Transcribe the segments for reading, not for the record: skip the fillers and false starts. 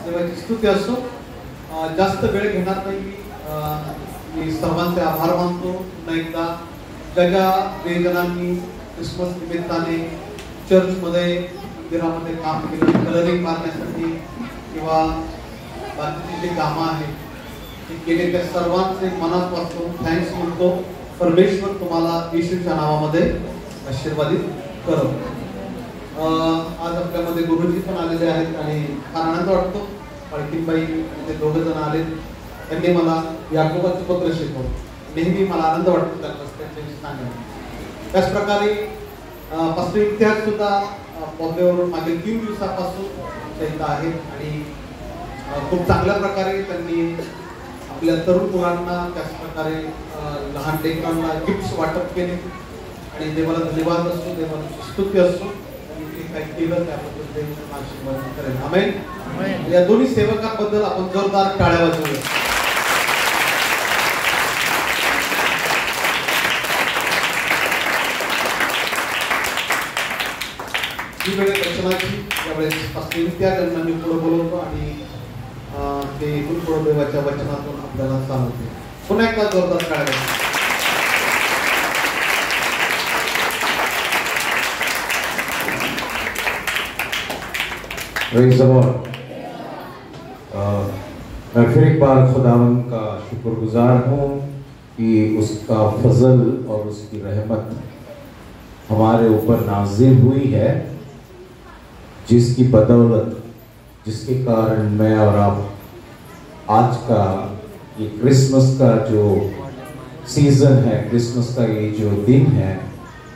देवाची स्तुती असो. जास्त वेळ घेणार नाही मी सर्वांचे आभार मानतो. पुन्हा एकदा ज्या प्रियजनांनी क्रिसमस निमित्ताने चर्चमध्ये मंदिरामध्ये काम केलं, कलरिंग मारण्यासाठी किंवा बाकीची जी कामं आहेत ते केले, त्या सर्वांचे मनापासून थँक्स म्हणतो. परमेश्वर तुम्हाला येशूच्या नावामध्ये आशीर्वादित करो. आज आपल्यामध्ये गुरुजी पण आलेले आहेत आणि फार आनंद वाटतो. पालखीबाई ते दोघं जण आले, त्यांनी मला याकोबाचं पत्र शिकवलं. नेहमी मला आनंद वाटतो त्यांच्याशी सांगायला. त्याचप्रकारे पास्टर इतिहास सुद्धा पौद्यावरून मागील 3 दिवसापासून इथं आहेत आणि खूप चांगल्या प्रकारे त्यांनी आपल्या तरुण मुलांना, त्याचप्रकारे लहान लेकरांना गिफ्ट्स वाटप केले आणि देवाला धन्यवाद असतो, देवाला स्तुती असतो. त्यांनी काही केलं त्याबद्दल ते आशीर्वाद करेल. आमेन. या दोन्ही सेवकांबद्दल आपण जोरदार टाळ्या वाजवूया. ही वेळ वचनाची त्यावेळेस पास्टर त्यांना मी पुढे बोलवतो आणि ते इथून पुढे देवाच्या वचनातून आपल्याला सांगते. पुन्हा एकदा जोरदार टाळ्या. Praise the Lord. मैं फिर एक बार खुदावंद का शुक्रगुजार हूँ कि उसका फजल और उसकी रहमत हमारे ऊपर नाजिल हुई है, जिसकी बदौलत, जिसके कारण मैं और आप आज का ये क्रिसमस का जो सीज़न है, क्रिसमस का ये जो दिन है,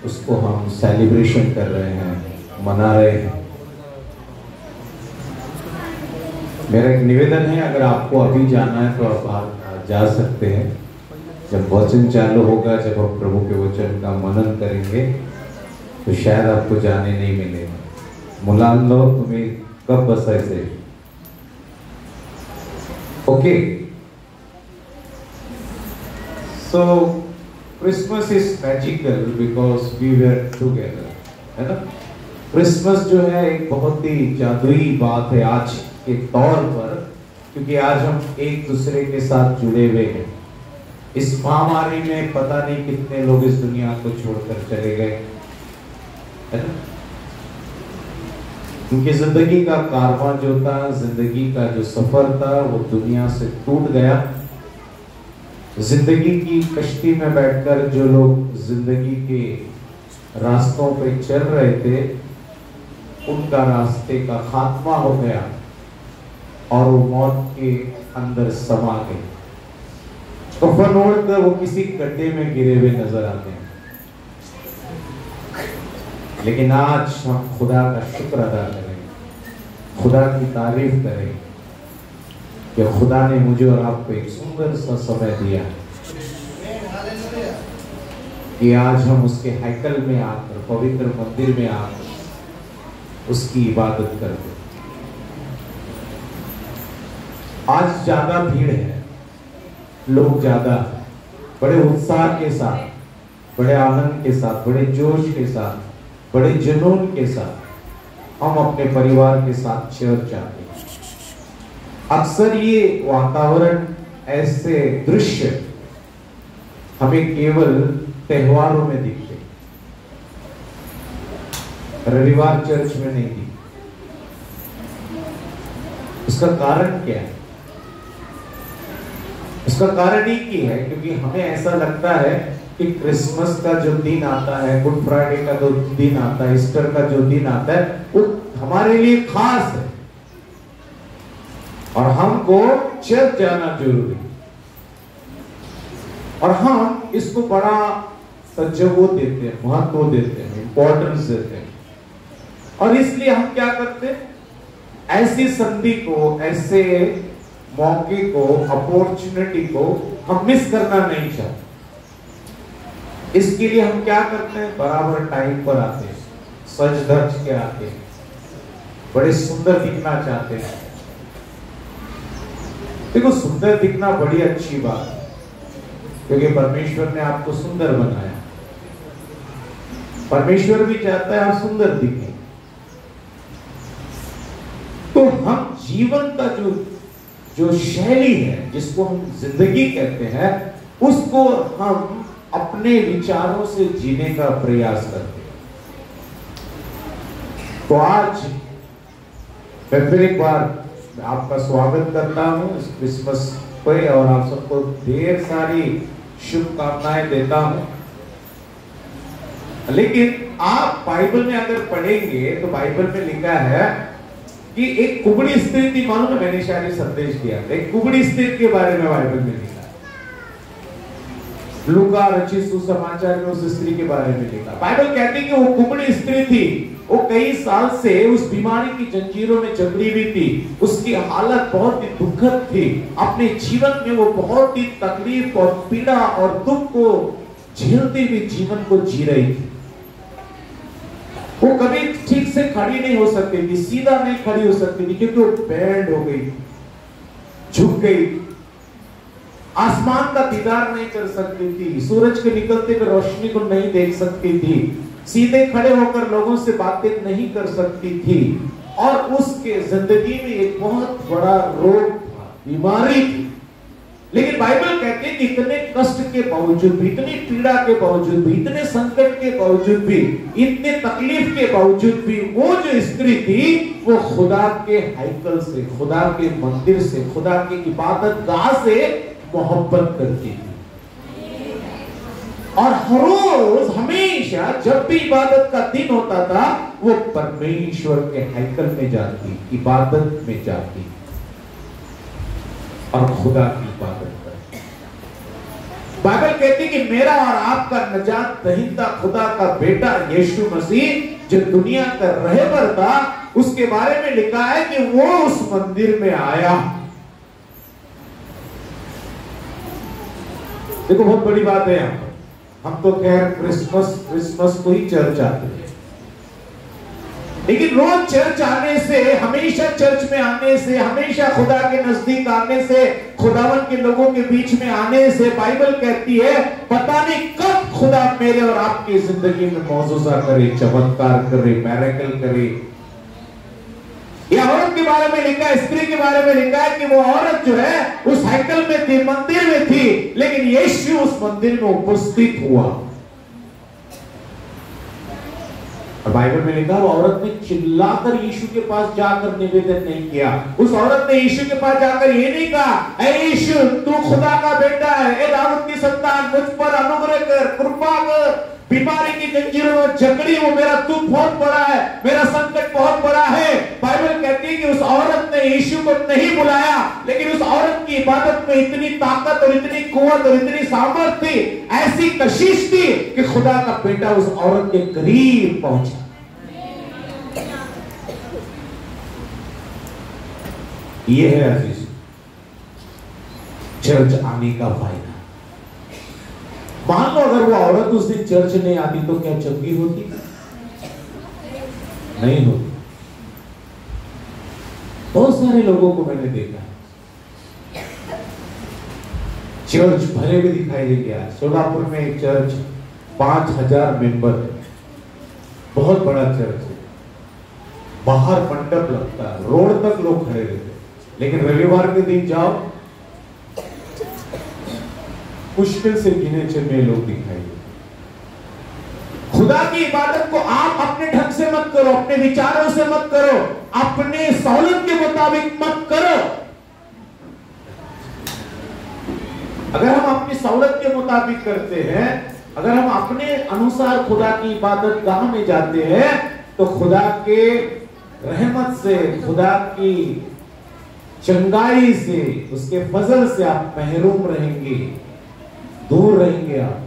उसको हम सेलिब्रेशन कर रहे हैं, मना रहे हैं. मेरा एक निवेदन है, अगर आपको अभी जाना है तो आप जा सकते हैं. जब वचन चालू होगा, जब हम प्रभु के वचन का मनन करेंगे तो शायद आपको जाने नहीं मिलेगा. मुलांनो तुम्ही कब बसायचे? Okay. So Christmas is magical because we were together, है ना. क्रिसमस जो है एक बहुत ही जादुई बात है आज के तौर पर, क्योंकि आज हम एक दूसरे के साथ जुड़े हुए हैं. इस महामारी में पता नहीं कितने लोग इस दुनिया को छोड़कर चले गए, है ना. उनकी जिंदगी का कारवां जो था, जिंदगी का जो सफर था, वो दुनिया से टूट गया. जिंदगी की कश्ती में बैठकर जो लोग जिंदगी के रास्तों पे चल रहे थे, उनका रास्ते का खात्मा हो गया और वो मौत के अंदर समा गए. कफन ओढ़कर वो किसी गड्ढे में गिरे हुए नजर आते हैं. लेकिन आज हम खुदा का शुक्र अदा करें, खुदा की तारीफ करें कि खुदा ने मुझे और आपको एक सुंदर सा समय दिया कि आज हम उसके हैकल में आकर, पवित्र मंदिर में आकर उसकी इबादत करते. आज ज्यादा भीड़ है, लोग ज्यादा बड़े उत्साह के साथ, बड़े आनंद के साथ, बड़े जोश के साथ, बड़े जुनून के साथ हम अपने परिवार के साथ चर्च जाते हैं. अक्सर ये वातावरण, ऐसे दृश्य हमें केवल त्योहारों में दिखते, रविवार चर्च में नहीं दिखते. इसका कारण क्या है? इसका कारण ही की है क्योंकि हमें ऐसा लगता है कि क्रिसमस का जो दिन आता है, गुड फ्राइडे का जो दिन आता है, ईस्टर का जो दिन आता है, वो हमारे लिए खास है और हमको चर्च जाना जरूरी है. और हम इसको बड़ा तवज्जो देते हैं, महत्व देते हैं, इंपॉर्टेंस देते हैं. और इसलिए हम क्या करते हैं, ऐसी संधि को, ऐसे मौके को, अपॉर्चुनिटी को हम मिस करना नहीं चाहते. इसके लिए हम क्या करते हैं, बराबर टाइम पर आते हैं, सज धज के आते हैं, बड़े सुंदर दिखना चाहते हैं. देखो, सुंदर दिखना बड़ी अच्छी बात है क्योंकि परमेश्वर ने आपको सुंदर बनाया. परमेश्वर भी चाहता है आप सुंदर दिखें. तो तो हम जीवन का जो शैली है, जिसको हम जिंदगी कहते हैं, उसको हम अपने विचारों से जीने का प्रयास करते हैं। तो आज मैं फिर एक बार आपका स्वागत करता हूं इस क्रिसमस पे, और आप सबको ढेर सारी शुभकामनाएं देता हूं। लेकिन आप बाइबल में अगर पढ़ेंगे तो बाइबल में लिखा है कि एक कुबड़ी स्त्री थी। मालूम है, मैंने शायद ये संदेश दिया था, एक कुबड़ी स्त्री के बारे में बाइबल में लिखा है। लूका रचित सुसमाचार में उस स्त्री के बारे में लिखा। बाइबल कहती है कि वो कुबड़ी स्त्री थी, वो कई साल से उस बीमारी की जंजीरों में जकड़ी हुई थी। उसकी हालत बहुत ही दुखद थी। अपने जीवन में वो बहुत ही तकलीफ और पीड़ा और दुख को झेलते हुए जीवन को जी रही थी। वो कभी ठीक से खड़ी नहीं हो सकती थी, सीधा नहीं खड़ी हो सकती थी, क्योंकि वो बैंड हो गई, झुक गई, आसमान का दीदार नहीं कर सकती थी, सूरज के निकलते हुए रोशनी को नहीं देख सकती थी, सीधे खड़े होकर लोगों से बातें नहीं कर सकती थी, और उसके जिंदगी में एक बहुत बड़ा रोग था, बीमारी थी। लेकिन बाइबल कहती है कि इतने कष्ट के बावजूद भी, इतनी पीड़ा के बावजूद भी, इतने संकट के बावजूद भी, इतने तकलीफ के बावजूद भी, वो जो स्त्री थी वो खुदा के हैकल से, खुदा के मंदिर से, खुदा की इबादत गाह से मोहब्बत करती थी। और हर रोज हमेशा जब भी इबादत का दिन होता था, वो परमेश्वर के हैकल में जाती, इबादत में जाती और खुदा की इबादत करती। बाइबल कहती कि मेरा और आपका नजात दहिंदा खुदा का बेटा यीशु मसीह जो दुनिया का रहबर था, उसके बारे में लिखा है कि वो उस मंदिर में आया। देखो, बहुत बड़ी बात है। यहाँ हम तो खैर क्रिसमस को ही चर्च आते हैं, लेकिन रोज चर्च आने से, हमेशा चर्च में आने से, हमेशा खुदा के नजदीक आने से, खुदावन के लोगों के बीच में आने से, बाइबल कहती है पता नहीं कब खुदा मेरे और आपकी जिंदगी में मौजूजा करे, चमत्कार करे, मैरेकल करे। यह औरत के बारे में लिखा है, स्त्री के बारे में लिखा है कि वो औरत जो है उस हैकल में थी, मंदिर में थी, लेकिन यीशु उस मंदिर में उपस्थित हुआ। और बाइबल में लिखा, वो औरत ने चिल्लाकर यीशु के पास जाकर निवेदन नहीं किया। उस औरत ने यीशु के पास जाकर ये नहीं कहा, ऐ यीशु तू खुदा का बेटा है, ए दाऊद की संतान, मुझ पर अनुग्रह कर, कृपा कर, बीमारी की जंजीरों में जकड़ी हूं, मेरा दुख बहुत बड़ा है, मेरा संकट बहुत बड़ा है। बाइबल कहती है कि उस औरत ने यीशु को नहीं बुलाया, लेकिन उस औरत की इबादत में इतनी ताकत और इतनी कुव्वत और इतनी सामर्थ थी, ऐसी कशिश थी कि खुदा का बेटा उस औरत के करीब पहुंचा। ये है अजीज चर्च आने का फायदा। मान लो अगर वो औरत उस दिन चर्च नहीं आती तो क्या चंगी होती? नहीं होती। बहुत सारे लोगों को मैंने देखा है चर्च भरे हुए दिखाई देंगे। आज सोलापुर में एक चर्च 5000 मेंबर है, बहुत बड़ा चर्च है, बाहर मंडप लगता है, रोड तक लोग खड़े रहते हैं, लेकिन रविवार के दिन जाओ मुश्किल से गिने चुने लोग दिखाई देते। खुदा की इबादत को आप अपने ढंग से मत करो, अपने विचारों से मत करो, अपने सहूलत के मुताबिक मत करो। अगर हम अपनी सहूलत के मुताबिक करते हैं, अगर हम अपने अनुसार खुदा की इबादत गाह में जाते हैं, तो खुदा के रहमत से, खुदा की चंगाई से, उसके फजल से आप महरूम रहेंगे, दूर रहेंगे आप।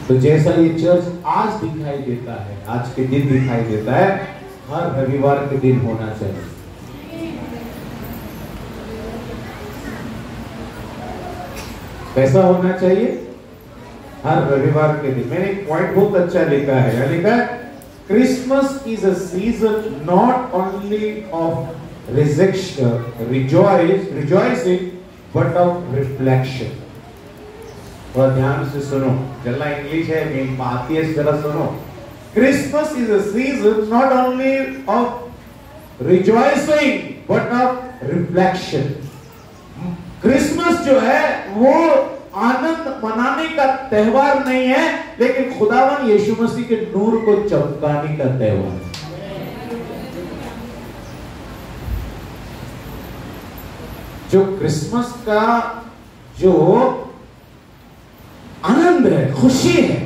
तो जैसा ये चर्च आज दिखाई देता है, आज के दिन दिखाई देता है, हर रविवार के दिन होना चाहिए। कैसा होना चाहिए? हर रविवार के दिन। मैंने एक पॉइंट बहुत अच्छा लिखा है, यहाँ लिखा है Christmas is a season not only of rejoicing but of reflection. थोड़ा ध्यान से सुनो, जल्ला इंग्लिश है, मैं आती है, जरा सुनो। Christmas is a season not only of rejoicing but of reflection. Christmas जो है वो आनंद मनाने का त्योहार नहीं है, लेकिन खुदावन यीशु मसीह के नूर को चमकाने का त्योहार है। जो क्रिसमस का जो आनंद है, खुशी है,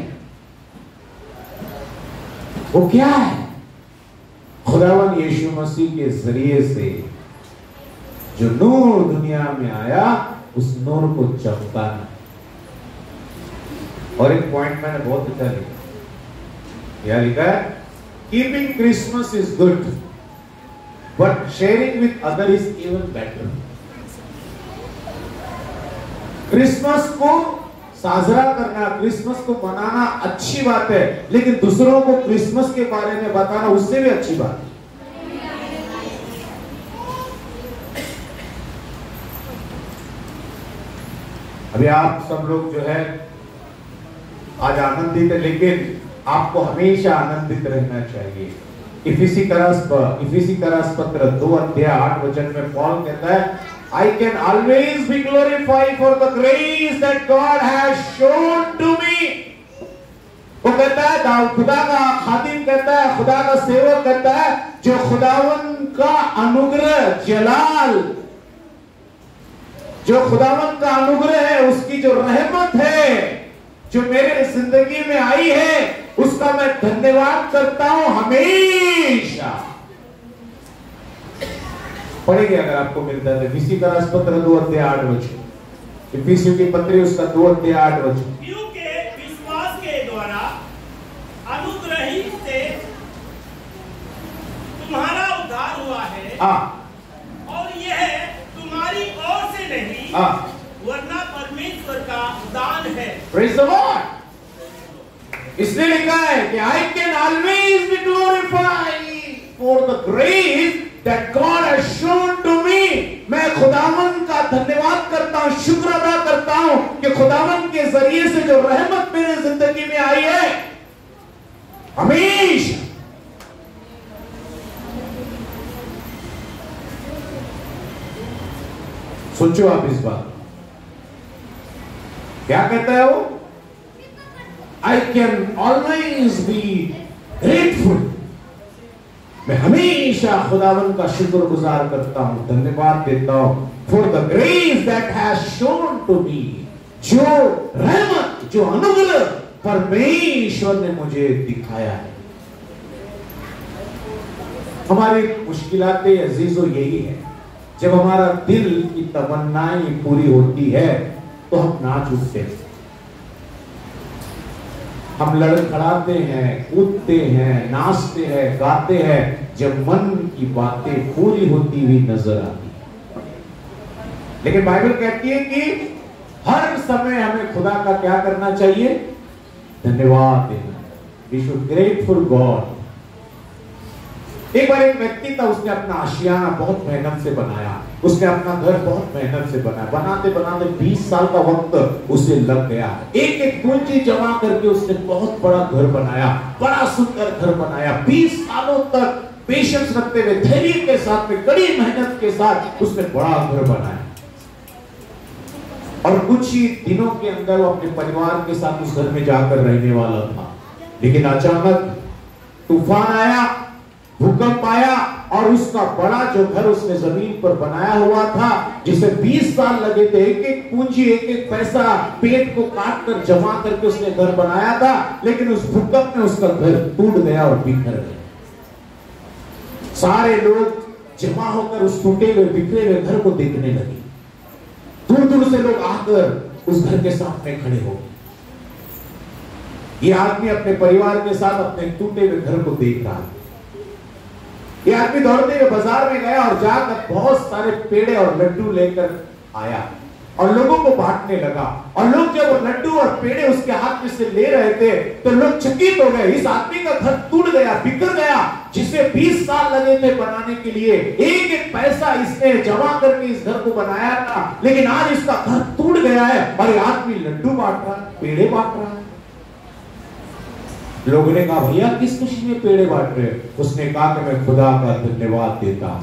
वो क्या है? खुदावन यीशु मसीह के जरिए से जो नूर दुनिया में आया, उस नूर को चमकाना। और एक पॉइंट मैंने बहुत अच्छा लिखा, यह लिखा है, keeping Christmas is good but sharing with other is even better. Christmas को साजरा करना, क्रिसमस को मनाना अच्छी बात है, लेकिन दूसरों को क्रिसमस के बारे में बताना उससे भी अच्छी बात है। अभी आप सब लोग जो है आज आनंदित है, लेकिन आपको हमेशा आनंदित रहना चाहिए। इफिसी करस पत्र 2:8 में पौल कहता है, I can always be glorified for the grace that God has shown to me। वो कहता है, खुदा का खादिम कहता है, खुदा का सेवक कहता है, जो खुदावन का अनुग्रह जलाल, जो खुदावन का अनुग्रह है, उसकी जो रहमत है जो मेरे जिंदगी में आई है, उसका मैं धन्यवाद करता हूं हमेशा। पढ़ेंगे अगर आपको मिलता है। इफिसी का पत्र 2:8, इफिसियों की पत्री उसका 2:8। क्योंकि विश्वास के द्वारा अनुग्रह ही से तुम्हारा उद्धार हुआ है, और यह तुम्हारी ओर से नहीं वरना परमेश्वर का दान है। Praise the Lord. इसलिए लिखा है कि I can always be glorified for the grace that God has shown to me। मैं खुदावन का धन्यवाद करता हूं, शुक्र अदा करता हूं कि खुदावन के जरिए से जो रहमत मेरे जिंदगी में आई है, हमेशा। सोचो आप इस बात, क्या कहता है वो? I can always be grateful। मैं हमेशा खुदावन का शुक्रगुजार करता हूं, धन्यवाद देता हूं for the grace that has shown to me। जो रहमत, जो अनुग्रह परमेश्वर ने मुझे दिखाया है। हमारी मुश्किलातें अजीजों यही है, जब हमारा दिल की तमन्नाएं पूरी होती है तो हम नाच उठते हैं, हम लड़खड़ाते हैं, कूदते हैं, नाचते हैं, गाते हैं, जब मन की बातें पूरी होती हुई नजर आती है। लेकिन बाइबल कहती है कि हर समय हमें खुदा का क्या करना चाहिए? धन्यवाद देना। We should grateful God. एक बार एक व्यक्ति था, उसने अपना आशियाना बहुत मेहनत से बनाया, उसने अपना घर बहुत मेहनत से बनाया, बनाते बनाते 20 साल का वक्त उसे लग गया। एक एक पूंजी जमा करके उसने बहुत बड़ा घर बनाया, बड़ा सुंदर घर बनाया। 20 सालों तक पेशेंस रखते हुए, धैर्य के साथ में, कड़ी मेहनत के साथ उसने बड़ा घर बनाया। और कुछ ही दिनों के अंदर वो अपने परिवार के साथ उस घर में जाकर रहने वाला था, लेकिन अचानक तूफान आया, भूकंप आया, और उसका बड़ा जो घर उसने जमीन पर बनाया हुआ था, जिसे 20 साल लगे थे, एक एक पूंजी, एक एक पैसा पेट को काट कर जमा करके उसने घर बनाया था, लेकिन उस भूकंप में उसका घर टूट गया और बिखर गया। सारे लोग जमा होकर उस टूटे हुए बिखरे हुए घर को देखने लगे। दूर दूर से लोग आकर उस घर के सामने खड़े हो गए। ये आदमी अपने परिवार के साथ अपने टूटे हुए घर को देख रहा है। ये आदमी दौड़ते हुए बाजार में गया और जाकर बहुत सारे पेड़े और लड्डू लेकर आया और लोगों को बांटने लगा। और लोग जब वो लड्डू और पेड़े उसके हाथ में से ले रहे थे तो लोग चकित हो गए। इस आदमी का घर टूट गया, बिखर गया, जिसे 20 साल लगे थे बनाने के लिए। एक एक पैसा इसने जमा करके इस घर को बनाया था, लेकिन आज इसका घर टूट गया है और ये आदमी लड्डू बांट रहा है, पेड़े बांट रहा है। लोगों ने कहा भैया किस खुशी में पेड़े बांट रहे? उसने कहा कि मैं खुदा का धन्यवाद देता हूं,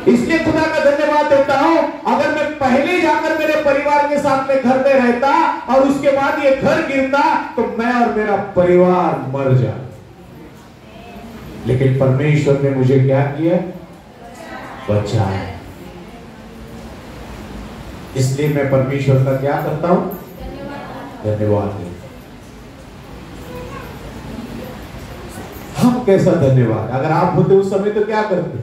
इसलिए खुदा का धन्यवाद देता हूं। अगर मैं पहले जाकर मेरे परिवार के साथ में घर में रहता और उसके बाद ये घर गिरता तो मैं और मेरा परिवार मर जाता, लेकिन परमेश्वर ने मुझे क्या किया? बचाया। इसलिए मैं परमेश्वर का क्या करता हूं? धन्यवाद देता। हम कैसा धन्यवाद? अगर आप होते उस समय तो क्या करते?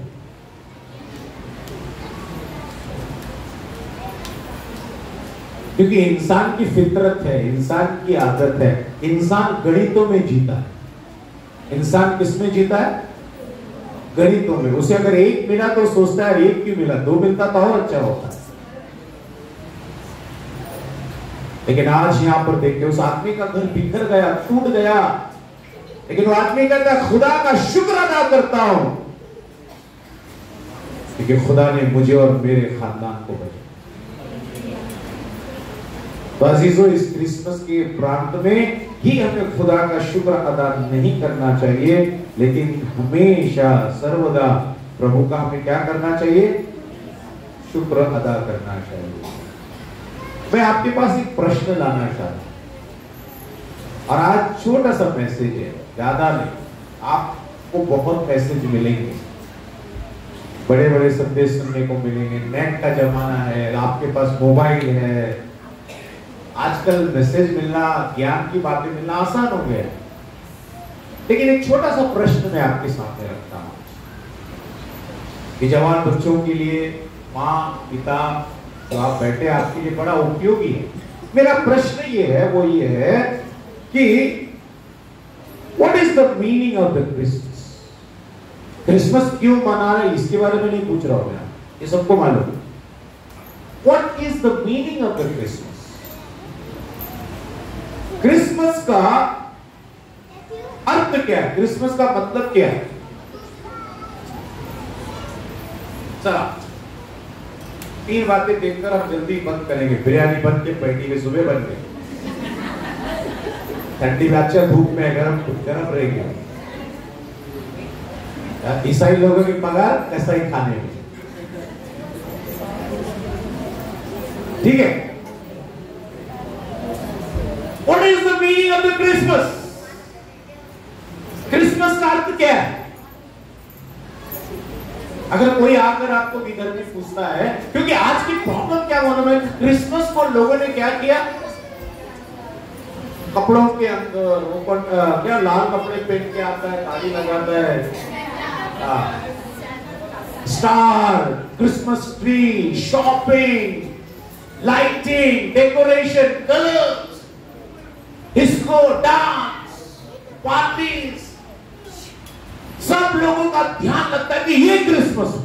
क्योंकि इंसान की फितरत है, इंसान की आदत है, इंसान गणितों में जीता है। इंसान किस में जीता है? गणितों में। उसे अगर एक मिला तो सोचता है एक क्यों मिला, दो मिलता तो और अच्छा होता। लेकिन आज यहां पर देखते उस आदमी का घर बिखर गया, टूट गया, लेकिन वो आदमी कहता है खुदा का शुक्र अदा करता हूं क्योंकि खुदा ने मुझे और मेरे खानदान को बचाया। तो अजीजों, इस क्रिसमस के प्रांत में ही हमें खुदा का शुक्र अदा नहीं करना चाहिए, लेकिन हमेशा सर्वदा प्रभु का हमें क्या करना चाहिए? शुक्र अदा करना चाहिए। मैं आपके पास एक प्रश्न लाना चाहता हूं और आज छोटा सा मैसेज है, ज्यादा नहीं। आपको बहुत मैसेज मिलेंगे, बड़े बड़े संदेश सुनने को मिलेंगे। नेट का जमाना है, आपके पास मोबाइल है, आजकल मैसेज मिलना, ज्ञान की बातें मिलना आसान हो गया। लेकिन एक छोटा सा प्रश्न मैं आपके सामने रखता हूं कि जवान बच्चों के लिए, माँ पिता तो आप बैठे, आपके लिए बड़ा उपयोगी है। मेरा प्रश्न ये है, वो ये है कि what is the meaning of the Christmas? Christmas क्यों मना रहे, इसके बारे में नहीं पूछ रहा हूं मैं, ये सबको मालूम। What is the meaning of the Christmas? Christmas का अर्थ क्या है? क्रिसमस का मतलब क्या है? चला, तीन बातें देखकर हम जल्दी बंद करेंगे। बिरयानी बन के पैटी में सुबह बन गए, ठंडी में अच्छा, धूप में गरम गरम रहेगी। ईसाई लोगों की पगार कैसा ही खाने में, ठीक है। What is the meaning of the Christmas? Christmas का अर्थ क्या है? अगर कोई आकर आपको इधर में पूछता है, क्योंकि आज की प्रॉब्लम क्या मालूम है, क्रिसमस को लोगों ने क्या किया? कपड़ों के अंदर वो क्या लाल कपड़े पहन के आता है, ताली लगाता है, star, Christmas tree, shopping, lighting, decoration, colours, disco, dance, parties, सब लोगों का ध्यान लगता है कि ये क्रिसमस है।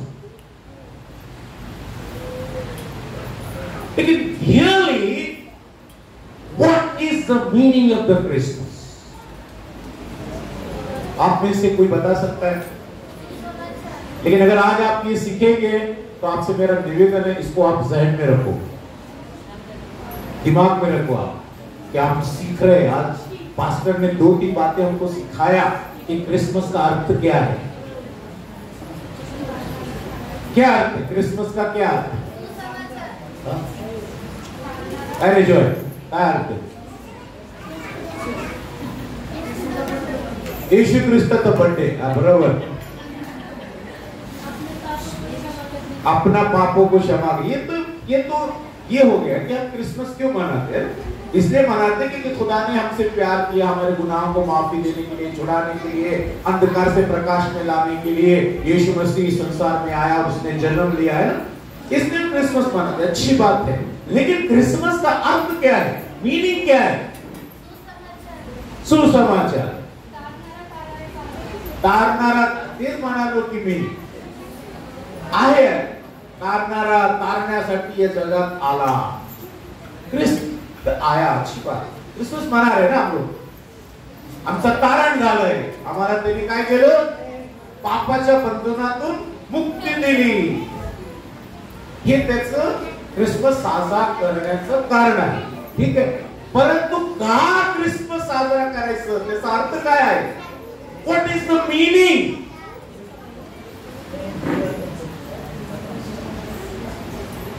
लेकिन really what is the meaning of the Christmas? आप में से कोई बता सकता है? लेकिन अगर आज आप ये सीखेंगे तो आपसे मेरा निवेदन है, इसको आप जहन में रखो, दिमाग में रखो आप कि आप सीख रहे। आज पास्टर ने 2-3 बातें हमको सिखाया कि क्रिसमस का अर्थ क्या है। क्या अर्थ है क्रिसमस का? क्या अर्थ है? अरे जो क्या अर्थ है? यीशु क्रिस्ता बर्थडे, बराबर, अपना पापों को क्षमा। ये हो गया कि हम क्रिसमस क्यों मनाते हैं? इसलिए मनाते हैं कि खुदा ने हमसे प्यार किया, हमारे गुनाहों को माफी देने के लिए, छुड़ाने के लिए, अंधकार से प्रकाश में लाने के लिए यीशु मसीह संसार में आया, उसने जन्म लिया है ना, इसलिए क्रिसमस मनाते हैं। अच्छी बात है, लेकिन क्रिसमस का अर्थ क्या है? मीनिंग क्या है? सुसमाचार, तारनारा, तेज म्हणालो की मी आहे, तारनारा, तारण्यासाठी ये जगात आला, ख्रिस्त आया। अच्छी बात, क्रिसमस मना रहे ना हम लोग, आमचं तारण झालंय, आम्हाला त्यांनी काय केलं? पापाच्या बंधनातून मुक्ती दिली। हे त्याचं क्रिसमस साजरा करण्याचं कारण आहे, ठीक आहे। परंतु का क्रिसमस साजरा करायचं त्याचा अर्थ काय आहे? What is the meaning?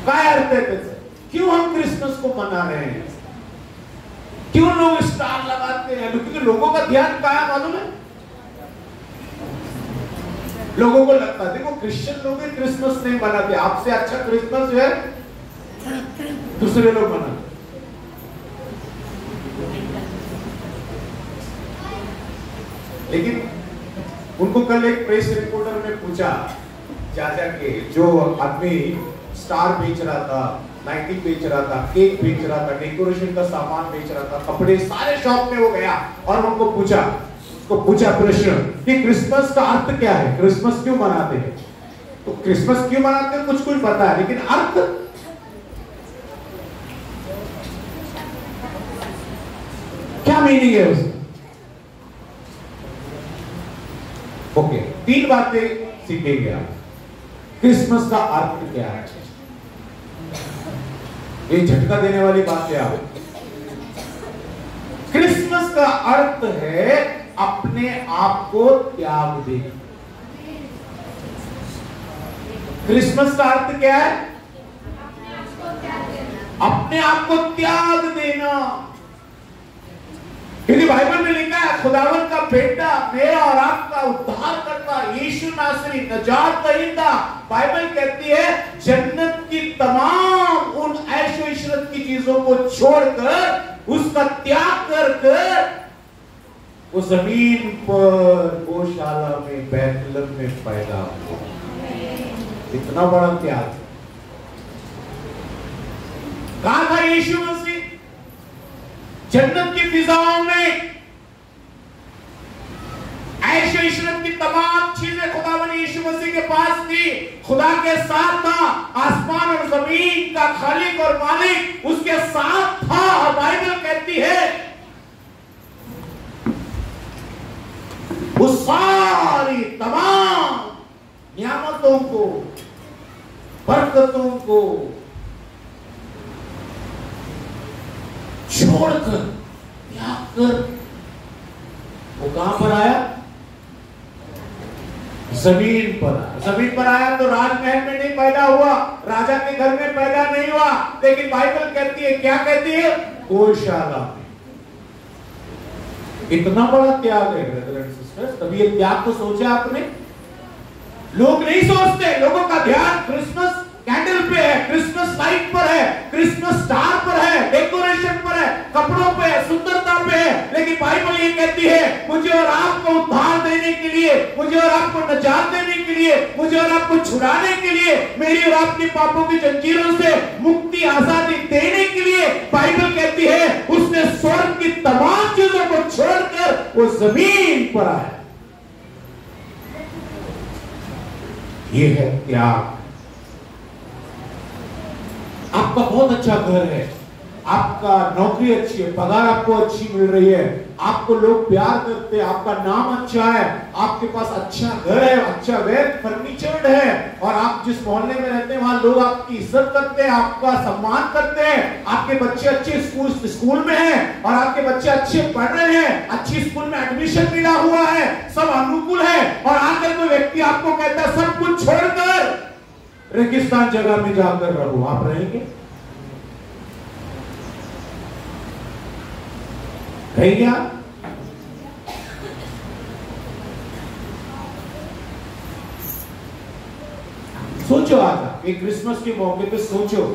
क्या अर्थ है त्याचा? क्यों हम क्रिसमस को मना रहे हैं? क्यों लोग स्टार लगाते हैं? क्योंकि लोगों का ध्यान क्या है मालूम है? लोगों को लगता है, देखो क्रिश्चियन लोग भी क्रिसमस नहीं मनाते, आपसे अच्छा क्रिसमस जो है दूसरे लोग मनाते। लेकिन उनको कल एक प्रेस रिपोर्टर ने पूछा, चाचा के जो आदमी स्टार बेच रहा था, नाइटी बेच रहा था, केक बेच रहा था, डेकोरेशन का सामान बेच रहा था, कपड़े, सारे शॉप में वो गया और उनको पूछा प्रश्न कि क्रिसमस का अर्थ क्या है? क्रिसमस क्यों मनाते हैं? तो क्रिसमस क्यों मनाते हैं कुछ पता है, लेकिन अर्थ क्या मीनिंग है उसका? ओके, 3 बातें सीखेंगे आप। क्रिसमस का अर्थ क्या है? ये झटका देने वाली बात है आप। क्रिसमस का अर्थ है अपने आप को त्याग देना। क्रिसमस का अर्थ क्या है? अपने आप को त्याग देना। क्योंकि बाइबल में लिखा है खुदावन का बेटा मेरा और आपका उद्धार करता यीशु नासरी नजात दहिंदा। बाइबल कहती है जन्नत की तमाम उन ऐशो इशरत की चीजों को छोड़कर, उसका त्याग कर वो जमीन पर गौशाला में बैतलहम में पैदा हुआ। इतना बड़ा त्याग कहा था यीशु मसीह? जन्नत की फिजाओं में ऐशो इशरत की तमाम चीजें खुदावन यीशु मसीह के पास थी, खुदा के साथ था, आसमान और जमीन का खालिक और मालिक उसके साथ था। और बाइबल कहती है वो सारी तमाम नियामतों को, बरकतों को छोड़कर, त्याग कर वो कहां पर आया? जमीन पर आया। जमीन पर आया तो राजमहल में नहीं पैदा हुआ, राजा के घर में पैदा नहीं हुआ, लेकिन बाइबल कहती है, क्या कहती है? गौशाला में। इतना बड़ा त्याग है ब्रदर एंड सिस्टर्स। तभी ये त्याग को सोचा आपने? लोग नहीं सोचते, लोगों का ध्यान क्रिसमस कैंडल पे है, क्रिसमस लाइट पर है, क्रिसमस स्टार पर है, डेकोरेशन पर है, कपड़ों पे है, सुंदरता पे है। लेकिन बाइबल ये कहती है मुझे और आपको उद्धार देने के लिए, मुझे और आपको नजात देने के लिए, मुझे और आपको छुड़ाने के लिए, मेरी और आपकी पापों की जंजीरों से मुक्ति आजादी देने के लिए बाइबल कहती है उसने स्वर्ग की तमाम चीजों को छोड़कर वो जमीन पर आया। ये है त्याग। आपका बहुत अच्छा घर है, आपका नौकरी अच्छी है, पगार आपको अच्छी मिल रही है, आपको लोग प्यार करते हैं, आपका नाम अच्छा है, आपके पास अच्छा घर है, अच्छा वेल फर्नीचर्ड है, और आप जिस मोहल्ले में रहते हैं वहां लोग आपकी इज्जत करते हैं, आपका सम्मान करते हैं, आपके बच्चे अच्छे स्कूल में हैं और आपके बच्चे अच्छे पढ़ रहे हैं, अच्छी स्कूल में एडमिशन मिला हुआ है, सब अनुकूल है, और आकर कोई व्यक्ति आपको कहता है सब कुछ छोड़कर रेगिस्तान जगह में जाकर रहो, आप रहेंगे? रहेंगे आप? सोचो आज एक क्रिसमस के मौके पे सोचो,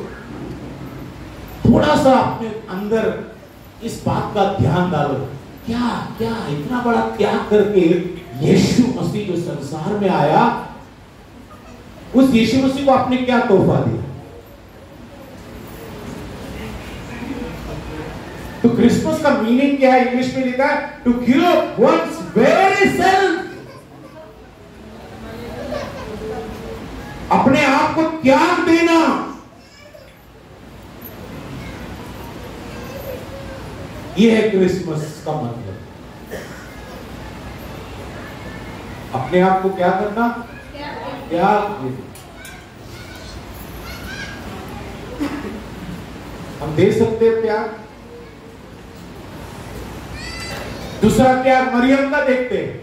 थोड़ा सा अपने अंदर इस बात का ध्यान डालो, क्या क्या इतना बड़ा त्याग करके यीशु मसीह जो संसार में आया, उस यीशु मसीह को आपने क्या तोहफा दिया? तो क्रिसमस का मीनिंग क्या है? इंग्लिश में लिखा है to give one's very self, अपने आप को त्याग देना। यह है क्रिसमस का मतलब। अपने आप को क्या करना? त्याग देना। हम दे सकते हैं त्याग? दूसरा त्याग मरियम का देखते हैं।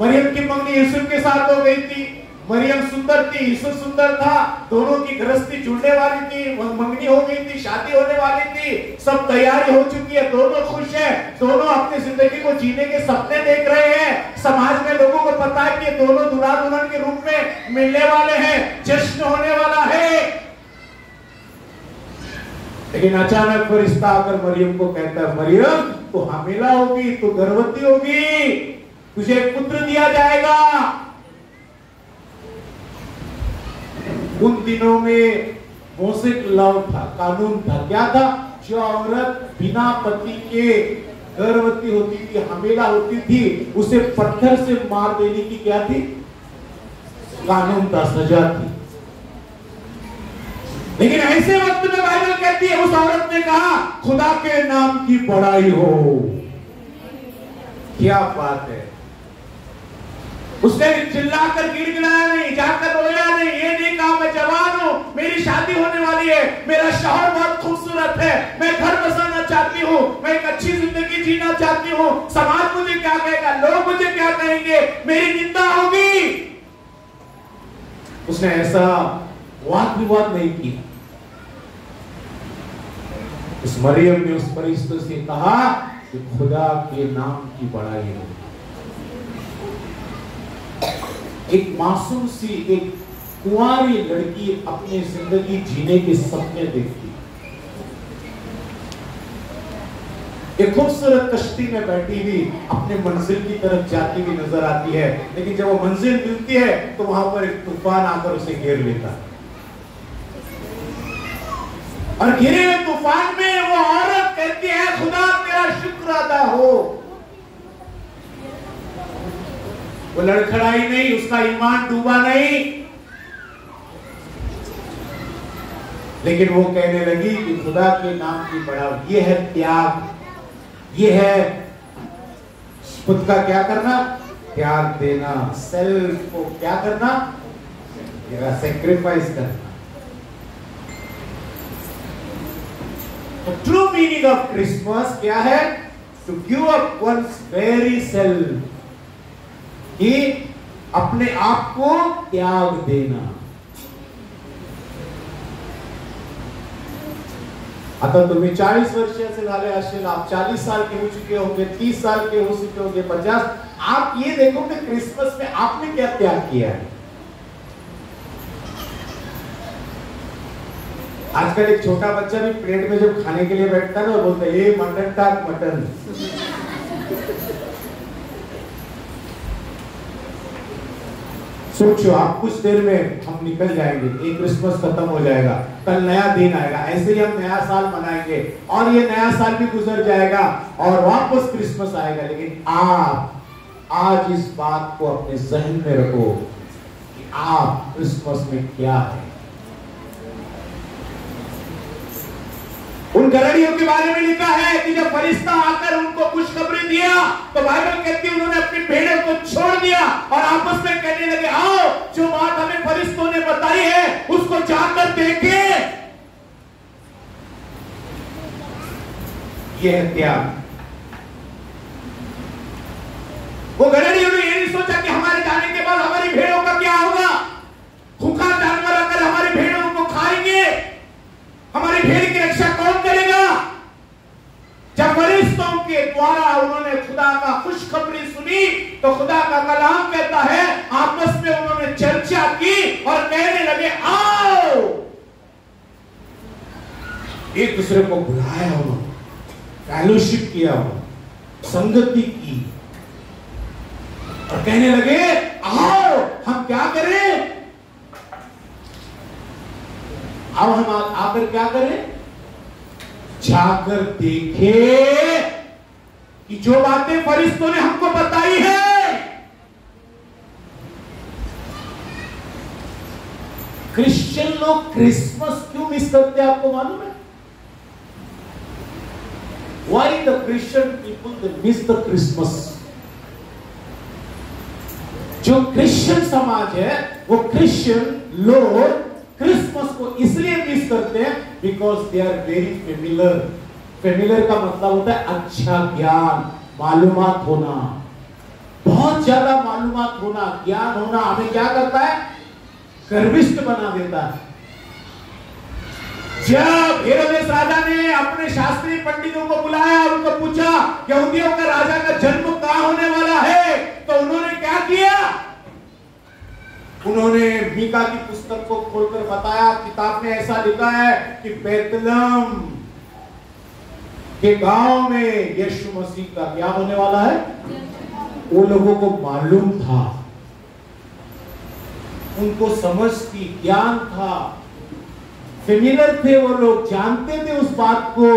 मरियम की मंगनी यूसुफ के साथ हो गई थी। मरियम सुंदर थी, यूसुफ सुंदर था, दोनों की गृहस्थी जुड़ने वाली थी, मंगनी हो गई थी, शादी होने वाली थी, सब तैयारी हो चुकी है, दोनों खुश हैं, दोनों अपनी जिंदगी को जीने के सपने देख रहे हैं। समाज में लोगों को पता है कि दोनों दूल्हा दुल्हन के रूप में मिलने वाले हैं, जश्न होने वाला है। लेकिन अचानक फरिश्ता आकर मरियम को कहता है, मरियम तू हमीला होगी, तू गर्भवती होगी, तुझे एक पुत्र दिया जाएगा। उन दिनों में मोसेक लॉ था, कानून था, क्या था? जो औरत बिना पति के गर्भवती होती थी, हमीला होती थी, उसे पत्थर से मार देने की क्या थी? कानून था, सजा थी। लेकिन ऐसे वक्त में बाइबल कहती है, उस औरत ने कहा खुदा के नाम की बड़ाई हो। क्या बात है! उसने चिल्लाकर गिड़गिड़ाया नहीं, जाकर रोया नहीं, ये नहीं कहा मैं जवान हूं, मेरी शादी होने वाली है, मेरा शौहर बहुत खूबसूरत है, मैं घर बसाना चाहती हूँ, मैं एक अच्छी जिंदगी जीना चाहती हूँ, समाज मुझे क्या कहेगा, लोग मुझे क्या कहेंगे, मेरी निंदा होगी। उसने ऐसा वाद विवाद नहीं किया। उस मरियम ने उस फरिश्ते से कहा कि खुदा के नाम की बड़ाई हो। एक मासूम सी, एक कुंवारी लड़की अपनी जिंदगी जीने के सपने देखती, एक खूबसूरत कश्ती में बैठी हुई अपने मंजिल की तरफ जाती हुई नजर आती है, लेकिन जब वो मंजिल मिलती है तो वहां पर एक तूफान आकर उसे घेर लेता है। और घिरे हुए तूफान में वो औरत कहती है, खुदा तेरा शुक्र अदा हो। वो लड़खड़ाई नहीं, उसका ईमान डूबा नहीं, लेकिन वो कहने लगी कि खुदा के नाम की बड़ाई। ये है त्याग, ये है खुद का क्या करना, त्याग देना, सेल्फ को क्या करना, सैक्रिफाइस करना। ट्रू मीनिंग ऑफ क्रिसमस क्या है? To give up one's very self, कि अपने आप को त्याग देना। आता तुम्ही 40 वर्षाचे झाले असेल, आप 40 साल के हो चुके होंगे, 30 साल के हो चुके होंगे, 50। आप ये देखो कि क्रिसमस में आपने क्या त्याग किया है। आजकल एक छोटा बच्चा भी प्लेट में जब खाने के लिए बैठता है ना, बोलता है ये मटन टाक मटन। सोचो आप, कुछ देर में हम निकल जाएंगे, एक क्रिसमस खत्म हो जाएगा, कल नया दिन आएगा, ऐसे ही हम नया साल मनाएंगे और ये नया साल भी गुजर जाएगा और वापस क्रिसमस आएगा। लेकिन आप आज इस बात को अपने जहन में रखो कि आप क्रिसमस में क्या है। उन गलड़ियों के बारे में लिखा है कि जब फरिश्ता आकर उनको खुशखबरी दिया तो बाइबल कहती है उन्होंने अपनी भेड़ों को छोड़ दिया और आपस में कहने लगे, आओ जो बात हमें फरिश्तों ने बताई है उसको जाकर देखें। यह है त्याग। वो गलड़ियों ने ये नहीं सोचा कि हमारे जाने के बाद हमारी भेड़ों का क्या होगा। भूखा जानवर आकर हमारी भेड़ों को खाएंगे, हमारी भेड़ की रक्षा कौन करेगा। जब फरिश्तों के द्वारा उन्होंने खुदा का खुशखबरी सुनी तो खुदा का कलाम कहता है आपस में उन्होंने चर्चा की और कहने लगे, आओ। एक दूसरे को बुलाया, उन्होंने फेलोशिप किया, संगति की और कहने लगे, आओ हम क्या करें। अब हम आकर क्या करें, जाकर देखें कि जो बातें फरिश्तों ने हमको बताई है। क्रिश्चियन लोग क्रिसमस क्यों मिस करते हैं, आपको मालूम है? Why the Christian people they miss the Christmas? जो क्रिश्चियन समाज है, वो क्रिश्चियन लोग क्रिसमस को इसलिए मिस करते हैं because they are very familiar. Familiar का मतलब होता है अच्छा ज्ञान, मालूमात होना, बहुत ज्यादा मालूमात होना, ज्ञान होना हमें क्या करता है? गर्विष्ठ बना देता है। जब हेरोदेस राजा ने अपने शास्त्री पंडितों को बुलाया, उनको पूछा यहूदियों का राजा का जन्म कहां होने वाला है, तो उन्होंने क्या किया? उन्होंने मीका की पुस्तक को खोलकर बताया, किताब में ऐसा लिखा है कि बेतलहम के गांव में यीशु मसीह का क्या होने वाला है। वो लोगों को मालूम था, उनको समझ थी, ज्ञान था, फेमिलियर थे, वो लोग जानते थे उस बात को।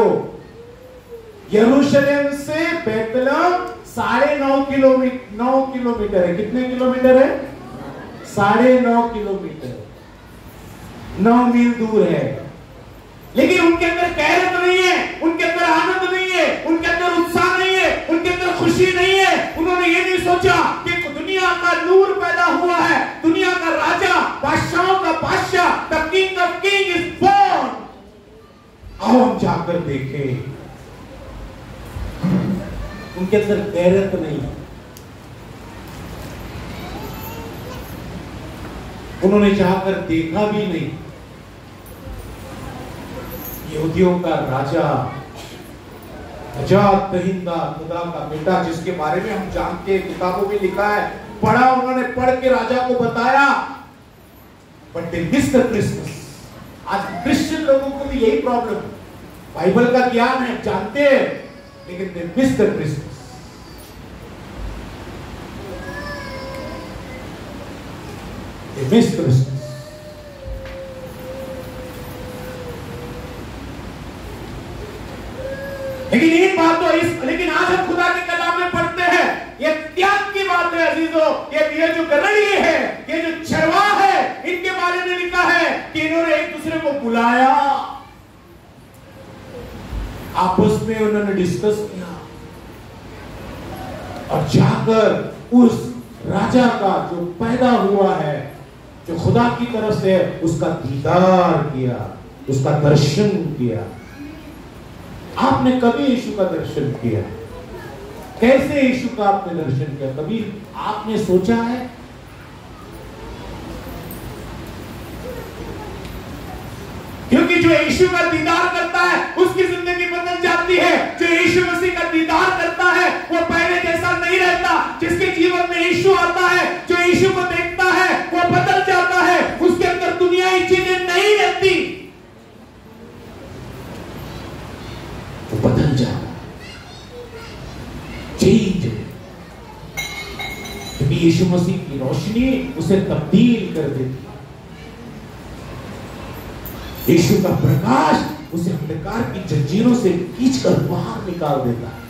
यरूशलेम से बेतलहम 9.5 किलोमीटर है। कितने किलोमीटर है? 9.5 किलोमीटर, 9 मील दूर है। लेकिन उनके अंदर गैरत नहीं है, उनके अंदर आनंद नहीं है, उनके अंदर उत्साह नहीं है, उनके अंदर खुशी नहीं है। उन्होंने ये नहीं सोचा कि दुनिया का नूर पैदा हुआ है, दुनिया का राजा, बादशाहों का बादशाह, the king of king is born. आओ हम जाकर देखें। उनके अंदर गैरत नहीं, उन्होंने जाकर देखा भी नहीं। यहूदियों का राजा, आजाद दहिंदा खुदा का बेटा, जिसके बारे में हम जानते हैं, किताबों में लिखा है, पढ़ा, उन्होंने पढ़ के राजा को बताया, but they miss the Christmas. आज क्रिश्चियन लोगों को भी यही प्रॉब्लम है, बाइबल का ज्ञान है, जानते हैं, लेकिन they miss the Christmas. They miss Christmas. लेकिन एक बात तो लेकिन आज हम खुदा के कलाम में पढ़ते हैं, ये त्याग की बात है अजीजों। ये जो गरड़ी है, ये जो चरवाह है, इनके बारे में लिखा है कि इन्होंने एक दूसरे को बुलाया, आपस में उन्होंने डिस्कस किया और जाकर उस राजा का जो पैदा हुआ है, जो खुदा की तरफ से, उसका दीदार किया, उसका दर्शन किया। आपने कभी यीशु का दर्शन किया? कैसे यीशु का आपने दर्शन किया? कभी आपने सोचा है? क्योंकि जो यीशु का दीदार करता है उसकी जिंदगी बदल जाती है। जो यीशु मसीह का दीदार करता है वो पहले जैसा नहीं रहता। जिसके जीवन में यीशु आता है, जो यीशु को देखता है, वो बदल जाता है। उसके अंदर दुनियाई चीजें नहीं रहती, वो बदल जाता, चेंज। क्योंकि यीशु मसीह की रोशनी उसे तब्दील कर देती, यीशु का प्रकाश उसे अंधकार की जंजीरों से खींचकर बाहर निकाल देता है।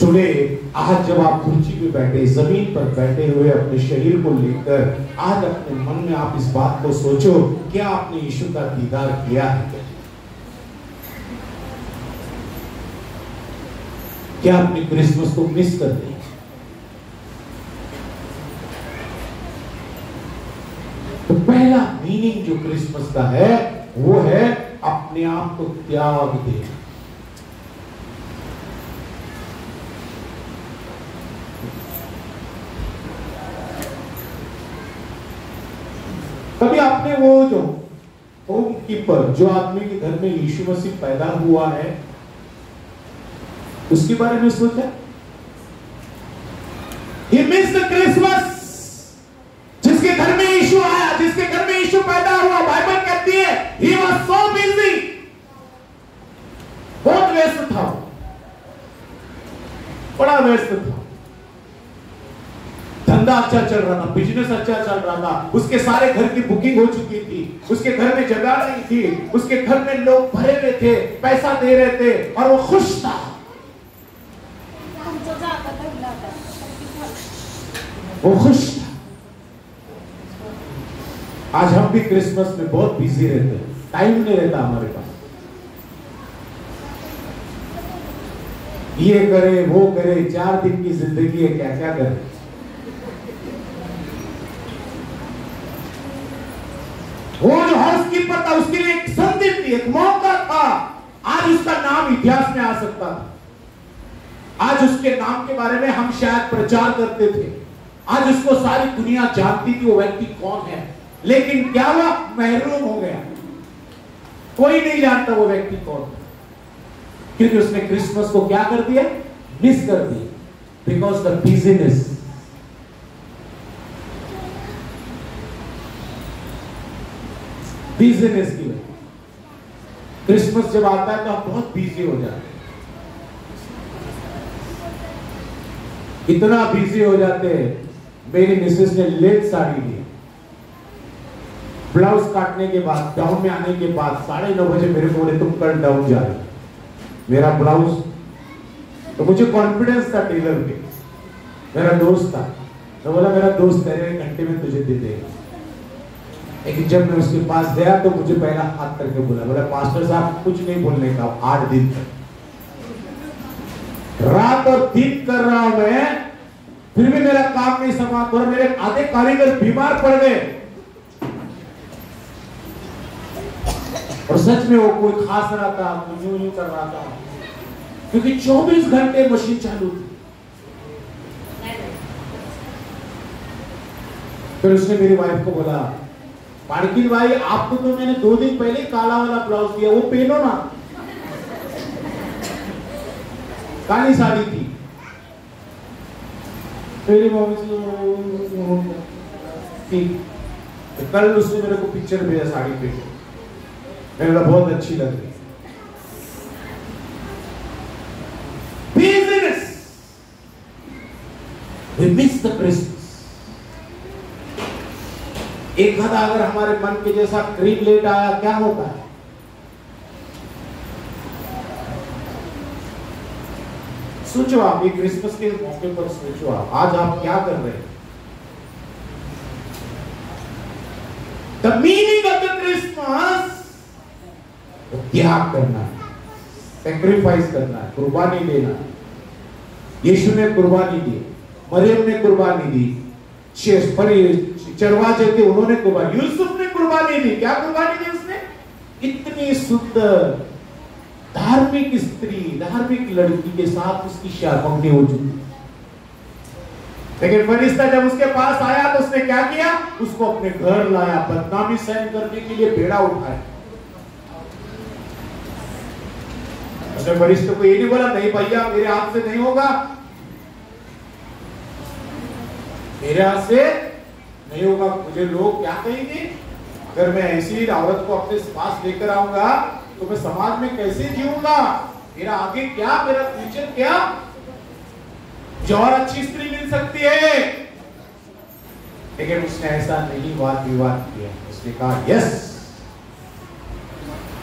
टुडे, आज जब आप कुर्सी पे बैठे, जमीन पर बैठे हुए अपने शरीर को लेकर, आज अपने मन में आप इस बात को सोचो, क्या आपने यीशु का दीदार किया है? क्या आपने क्रिसमस को मिस कर दिया? तो पहला मीनिंग जो क्रिसमस का है वो है अपने आप को त्याग देना। कभी आपने वो जो होम कीपर, जो आदमी के घर में यीशु मसीह पैदा हुआ है, उसके बारे में सोचा? He missed the Christmas। जिसके घर में यीशु आया, जिसके घर में यीशु पैदा हुआ, बाइबल कहती है he was so busy, बहुत व्यस्त था, बड़ा व्यस्त था। धंधा अच्छा चल रहा था, बिजनेस अच्छा चल रहा था, उसके सारे घर की बुकिंग हो चुकी थी, उसके घर में जगह नहीं थी, उसके घर में लोग भरे हुए थे, पैसा दे रहे थे और वो खुश था। वो खुश था। आज हम भी क्रिसमस में बहुत बिजी रहते हैं, टाइम नहीं रहता हमारे पास, ये करे वो करे, 4 दिन की जिंदगी है, क्या क्या करे। वो जो हाउसकीपर था उसके लिए एक संदीप थी, एक मौका था आज उसका नाम इतिहास में आ सकता था, आज उसके नाम के बारे में हम शायद प्रचार करते थे, आज उसको सारी दुनिया जानती थी वो व्यक्ति कौन है, लेकिन क्या हुआ, महरूम हो गया, कोई नहीं जानता वो व्यक्ति कौन है, क्योंकि उसने क्रिसमस को क्या कर दिया, मिस कर दिया, बिकॉज द बिजीनेस। बिजीनेस की वजह, क्रिसमस जब आता है तो हम बहुत बिजी हो जाते हैं, इतना बिजी हो जाते हैं। मेरी मिसेस ने लेट साड़ी ली, ब्लाउज काटने के बाद, डाउन में आने के बाद 9:30 बजे मेरे को बोले तुम कल डाउन जा रहे, मेरा ब्लाउज, तो मुझे कॉन्फिडेंस था टेलर पे, मेरा दोस्त था, तो बोला मेरा दोस्त तेरे घंटे में तुझे दे देगा। लेकिन जब मैं उसके पास गया तो मुझे पहला हाथ करके बोला मास्टर साहब कुछ नहीं बोलने का, 8 दिन तक रात और दिन कर रहा हूं मैं, फिर भी मेरा काम नहीं समाप्त हो, मेरे आधे कारीगर बीमार पड़ गए, और सच में वो कोई खास रहा था, यूं यूं कर रहा था, क्योंकि 24 घंटे मशीन चालू थी। फिर उसने मेरी वाइफ को बोला, पाड़किन भाई आपको तो मैंने 2 दिन पहले काला वाला ब्लाउज दिया, वो पहनो ना, काली साड़ी थी। मेरी मम्मी से कल उसने मेरे को पिक्चर भेजा साड़ी पे, मेरे को बहुत अच्छी लग रही। Business, we miss the Christmas। एक गधा अगर हमारे मन के जैसा क्रीम लेट आया क्या होता है, सोचो आप, ये क्रिसमस के मौके पर सोचो आप, आज आप क्या कर रहे हैं। The meaning of the Christmas, त्याग करना है, सैक्रिफाइस करना है, कुर्बानी देना। यीशु ने कुर्बानी दी, मरियम ने कुर्बानी दी, चरवा जो थे उन्होंने कुर्बानी, यूसुफ ने कुर्बानी दी। क्या कुर्बानी दी उसने, इतनी सुंदर धार्मिक स्त्री, धार्मिक लड़की के साथ उसकी शादी हो चुकी, लेकिन फरिश्ता जब उसके पास आया तो उसने क्या किया, उसको अपने घर लाया, बदनामी सहन करने के लिए बेड़ा उठाया। उसने फरिश्ते को ये नहीं बोला, नहीं भैया मेरे हाथ से नहीं होगा, मेरे हाथ से नहीं होगा, मुझे लोग क्या कहेंगे, अगर मैं ऐसी औरत को अपने पास लेकर आऊंगा तो मैं समाज में कैसे जीऊंगा, मेरा आगे क्या, मेरा फ्यूचर क्या, जो और अच्छी स्त्री मिल सकती है। लेकिन उसने ऐसा नहीं वाद विवाद किया, उसने कहा यस,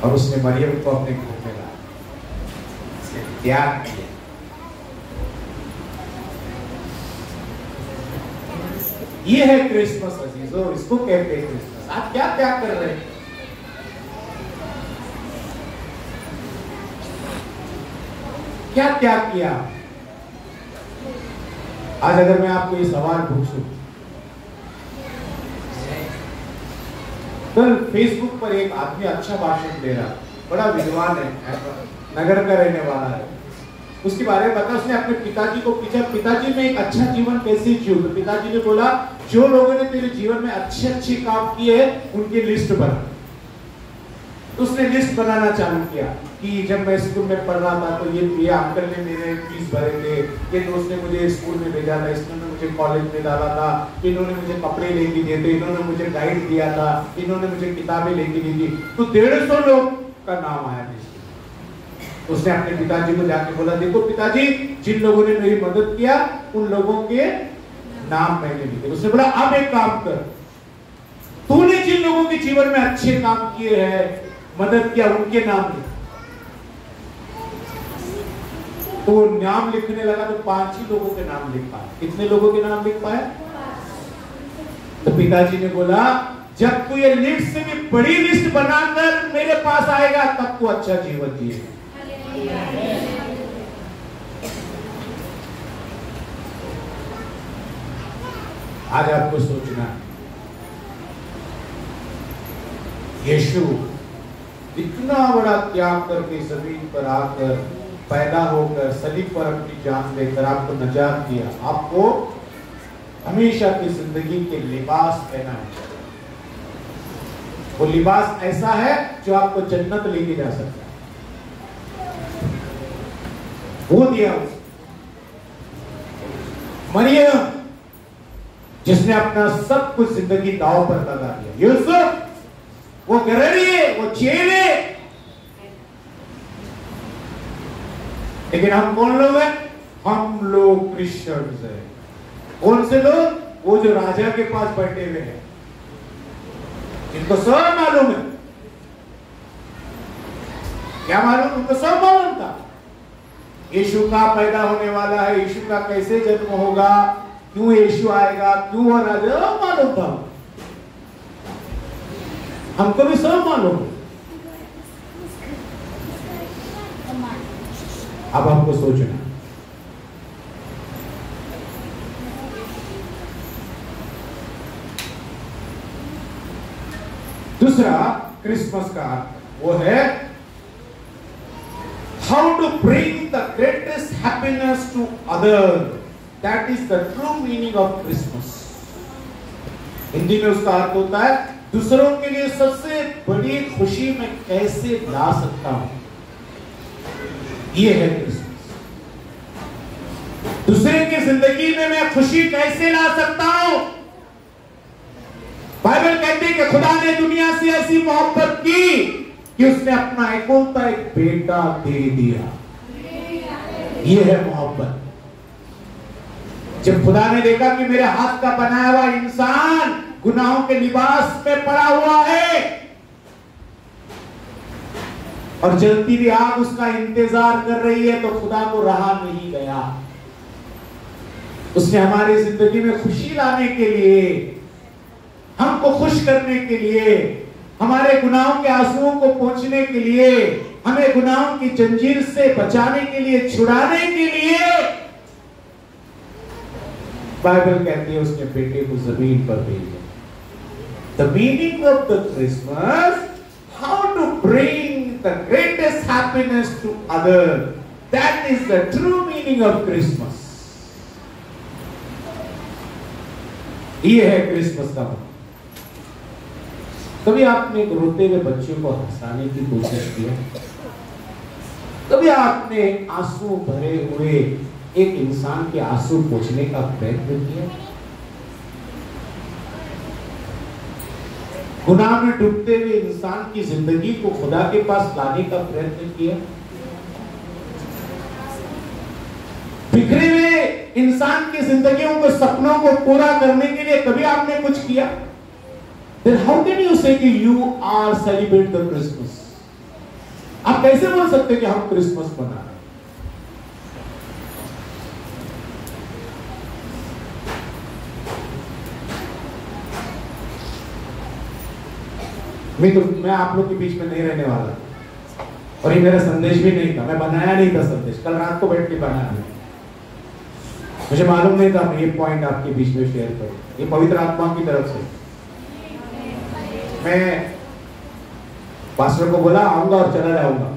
और उसने मरियम को अपने घर में लाया, उसने त्याग किया। ये है क्रिसमस अजीजों, इसको कहते हैं क्रिसमस। आप क्या त्याग कर रहे हैं, क्या त्याग किया। आज अगर मैं आपको ये सवाल पूछूं, कल फेसबुक पर एक आदमी अच्छा भाषण दे रहा, बड़ा विद्वान है, नगर का रहने वाला है, उसके बारे में बता, उसने अपने पिताजी को पूछा, पिताजी में एक अच्छा जीवन कैसे जियो, तो पिताजी ने बोला जो लोगों ने तेरे जीवन में अच्छे अच्छे काम किए हैं उनकी लिस्ट बना। उसने लिस्ट बनाना चालू किया कि जब मैं स्कूल में पढ़ रहा था तो ये अंकल ने मेरे फीस भरे थे, ये दोस्त ने मुझे स्कूल में भेजा था, इसने मुझे कॉलेज में डाला था, इन्होंने मुझे कपड़े लेके दिए थे, इन्होंने मुझे गाइड दिया था, इन्होंने मुझे किताबें लेके दी थी। तो 150 लोग का नाम आया लिस्ट। उसने अपने पिताजी को जाके बोला, देखो पिताजी, जिन लोगों ने मेरी मदद किया उन लोगों के नाम मैंने लिखे। उसने बोला अब एक काम कर, तूने जिन लोगों के जीवन में अच्छे काम किए हैं, मदद किया, उनके नाम लिख। तो नाम लिखने लगा तो 5 ही लोगों के नाम लिख पाया। कितने लोगों के नाम लिख पाया? तो पिताजी ने बोला, जब तू ये लिस्ट से भी बड़ी लिस्ट बनाकर मेरे पास आएगा तब तू अच्छा जीवन जिएगा। आज आपको सोचना, यीशु इतना बड़ा त्याग करके जमीन पर आकर पैदा होकर सलीब पर अपनी जान देकर आपको नजात दिया, आपको हमेशा की जिंदगी के लिबास पहना है। वो लिबास ऐसा है जो आपको जन्नत लेके जा सकता है, वो दिया उसने। मरियम जिसने अपना सब कुछ जिंदगी दांव पर लगा दिया, यूसुफ वो गरीब, वो चेले, लेकिन हम कौन लोग हैं? हम लोग क्रिश्चियंस हैं। कौन से लोग? वो जो राजा के पास बैठे हुए हैं, इनको सब मालूम है। क्या मालूम? उनको सब मालूम था यीशु का पैदा होने वाला है, यीशु का कैसे जन्म होगा, क्यों यीशु आएगा, क्यों वो राजा, मालूम था। हमको भी सब मालूम है। अब हमको सोचना, दूसरा क्रिसमस का वो है how to bring the greatest happiness to other, that is the true meaning of Christmas. Hindi में उसका अर्थ होता है दूसरों के लिए सबसे बड़ी खुशी मैं कैसे ला सकता हूं, ये है क्रिसमस। दूसरे की जिंदगी में मैं खुशी कैसे ला सकता हूं। बाइबल कहती है कि खुदा ने दुनिया से ऐसी मोहब्बत की कि उसने अपना इकलौता एक बेटा दे दिया। ये है मोहब्बत। जब खुदा ने देखा कि मेरे हाथ का बनाया हुआ इंसान गुनाहों के लिबास में पड़ा हुआ है और जलती हुई आग उसका इंतजार कर रही है, तो खुदा को रहा नहीं गया। उसने हमारी जिंदगी में खुशी लाने के लिए, हमको खुश करने के लिए, हमारे गुनाहों के आंसुओं को पोंछने के लिए, हमें गुनाहों की जंजीर से बचाने के लिए, छुड़ाने के लिए, बाइबल कहती है उसने बेटे को जमीन पर भेजा। The meaning of the Christmas, how to bring the greatest happiness to others. That is the true meaning of Christmas. ये है क्रिसमस का मतलब। कभी आपने रोते हुए बच्चों को हंसाने की कोशिश की है? कभी आपने आंसू भरे हुए एक इंसान के आंसू पोंछने का प्रयत्न किया? गुनाह में डूबते हुए इंसान की जिंदगी को खुदा के पास लाने का प्रयत्न किया? बिखरे हुए इंसान की जिंदगियों को, सपनों को पूरा करने के लिए कभी आपने कुछ किया? Then how can you say कि you are celebrate the Christmas? आप कैसे बोल सकते कि हम क्रिसमस मना रहे हैं? मैं आप लोग के बीच में नहीं रहने वाला और ये मेरा संदेश भी नहीं था। मैं बनाया नहीं था संदेश, कल रात को बैठ के बनाया। मुझे मालूम नहीं था मैं ये पॉइंट आपके बीच में शेयर करूं। ये पवित्र आत्मा की तरफ से मैं पास्टर को बोला आऊंगा और चला जाऊंगा।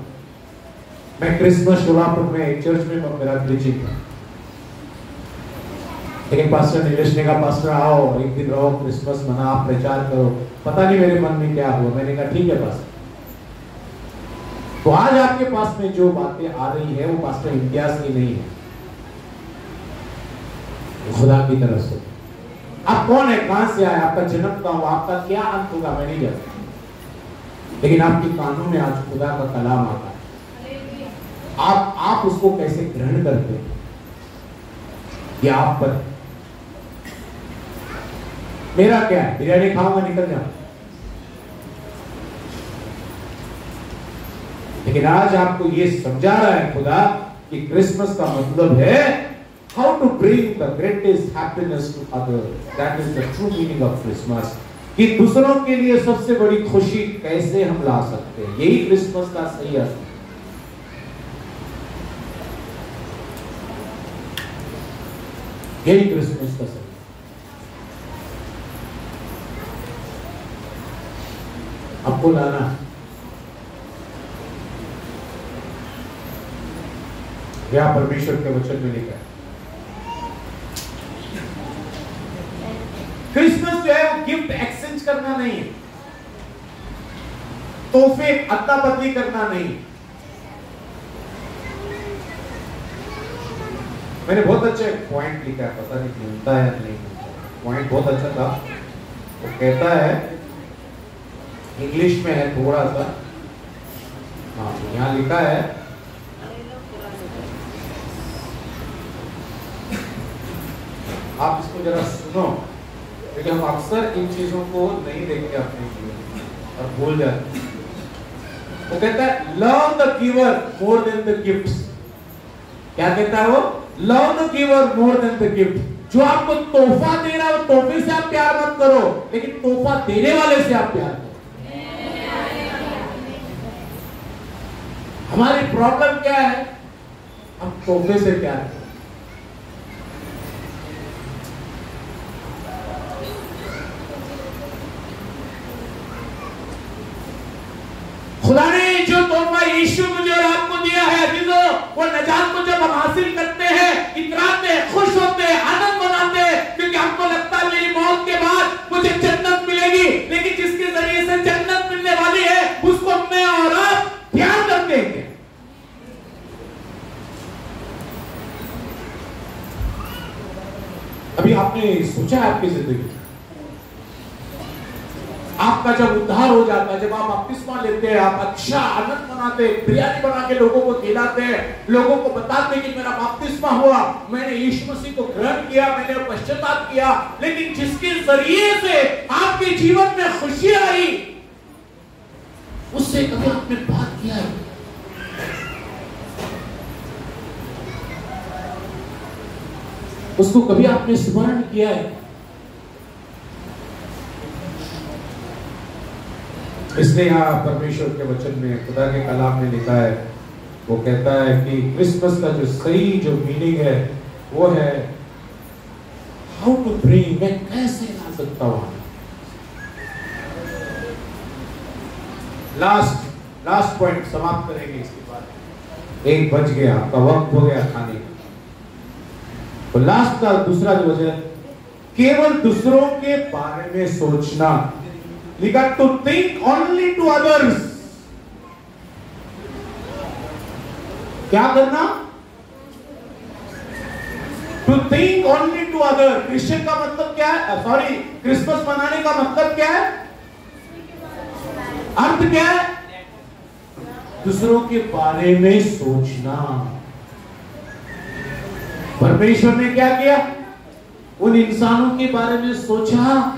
मैं क्रिसमस शोलापुर में एक चर्च में मेरा प्रीचिंग था, लेकिन पास्टर नीलेश ने कहा पास्टर आओ एक दिन रहो, क्रिसमस मना, आप प्रचार करो। पता नहीं मेरे मन में क्या हुआ, मैंने कहा ठीक है पास्टर। तो आज आपके पास में जो बातें आ रही है वो पास्टर इम्तियाज की नहीं है, खुदा की तरफ से। आप कौन है, कहां से आए, आपका जन्म कहां हुआ, आपका क्या अंत होगा, मैं नहीं जानता, लेकिन आपके कानों में आज खुदा का कलाम आता है। आप उसको कैसे ग्रहण करते हैं ये आप पर। मेरा क्या है, बिरयानी खाऊंगा निकल जाऊंगा, लेकिन आज आपको ये समझा रहा है खुदा कि क्रिसमस का मतलब है how to bring the greatest happiness to others. That is the true meaning of Christmas, कि दूसरों के लिए सबसे बड़ी खुशी कैसे हम ला सकते हैं। यही क्रिसमस का सही अर्थ है। यही क्रिसमस का सही। आपको लाना यह परमेश्वर के वचन में लिखा है। क्रिसमस जो है वो गिफ्ट एक्सचेंज करना नहीं है, तोहफे अदला बदली करना नहीं। मैंने बहुत अच्छा पॉइंट लिखा है, पता नहीं मिलता है या नहीं, पॉइंट बहुत अच्छा था। वो कहता है, इंग्लिश में है थोड़ा सा, हाँ यहाँ लिखा है, आप इसको जरा सुनो, क्योंकि हम अक्सर इन चीजों को नहीं देखते अपने जीवन में और भूल जाते हैं। वो कहता है love the giver more than the gifts. क्या कहता है वो? Love the giver more than the gift. जो आपको तोहफा दे रहा है वो तोहफे से आप प्यार मत करो, लेकिन तोहफा देने वाले से आप प्यार करो। हमारी प्रॉब्लम क्या है? हम तोहफे से प्यार करें। खुदा ने जो तोहफा यीशु मुझे और आपको दिया है अजीजों, वो नजात को जब हम हासिल करते हैं, इतराते हैं, खुश होते हैं, आनंद मनाते हैं, क्योंकि हमको लगता है मेरी मौत के बाद मुझे जन्नत मिलेगी। लेकिन जिसके जरिए से जन्नत मिलने वाली है, उसको मैं और आप प्यार करते हैं। अभी आपने सोचा आपकी जिंदगी, आपका जब उद्धार हो जाता है, जब आप बपतिस्मा लेते हैं, आप अच्छा आनंद मनाते हैं, बिरयानी बना के लोगों को खिलाते हैं, लोगों को बताते हैं कि मेरा बपतिस्मा हुआ, मैंने यीशु मसीह को ग्रहण किया, मैंने पश्चाताप किया। लेकिन जिसके जरिए से आपके जीवन में खुशी आई, उससे कभी आपने बात किया है? उसको कभी आपने स्मरण किया है? इसलिए यहाँ परमेश्वर के वचन में, खुदा के कलाम में लिखा है, वो कहता है कि क्रिसमस का जो सही जो मीनिंग है वो है हाउ टू ब्रिंग, मैं कैसे ला सकता हूं। लास्ट पॉइंट समाप्त करेंगे, इसके बाद 1 बज गया, आपका वक्त हो गया खाने का। तो लास्ट का दूसरा जो वजह, केवल दूसरों के बारे में सोचना। लिखा to think only to others. क्या करना? To think only to other. Christian का मतलब क्या है? सॉरी, क्रिसमस मनाने का मतलब क्या है? अर्थ क्या है? दूसरों के बारे में सोचना। परमेश्वर ने क्या किया? उन इंसानों के बारे में सोचा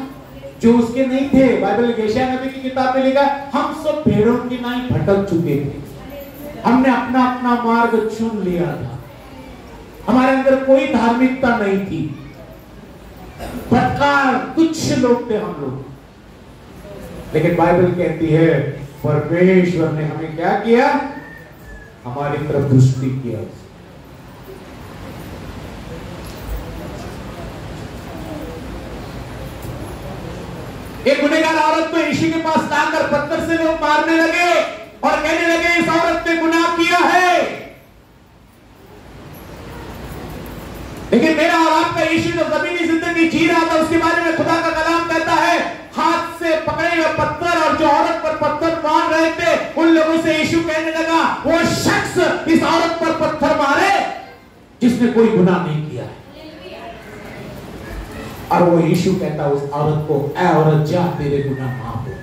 जो उसके नहीं थे। बाइबल यशायाह नबी की किताब में लिखा, हम सब भेड़ों की नाई भटक चुके थे, हमने अपना अपना मार्ग चुन लिया था, हमारे अंदर कोई धार्मिकता नहीं थी, भटकार तुच्छ लोग थे हम लोग। लेकिन बाइबल कहती है परमेश्वर ने हमें क्या किया? हमारी तरफ दृष्टि किया। एक गुनहगार औरत को यीशु के पास लाकर पत्थर से लोग मारने लगे और कहने लगे इस औरत ने गुनाह किया है। लेकिन मेरा और आपका यीशु जो जमीनी जिंदगी जी रहा था, उसके बारे में खुदा का कलाम कहता है, हाथ से पकड़े हुए पत्थर और जो औरत पर पत्थर मार रहे थे, उन लोगों से यीशु कहने लगा, वो शख्स इस औरत पर पत्थर मारे जिसने कोई गुनाह नहीं किया है। और वो यीशु कहता उस औरत को, ऐ औरत जा, तेरे गुनाह माफ हो।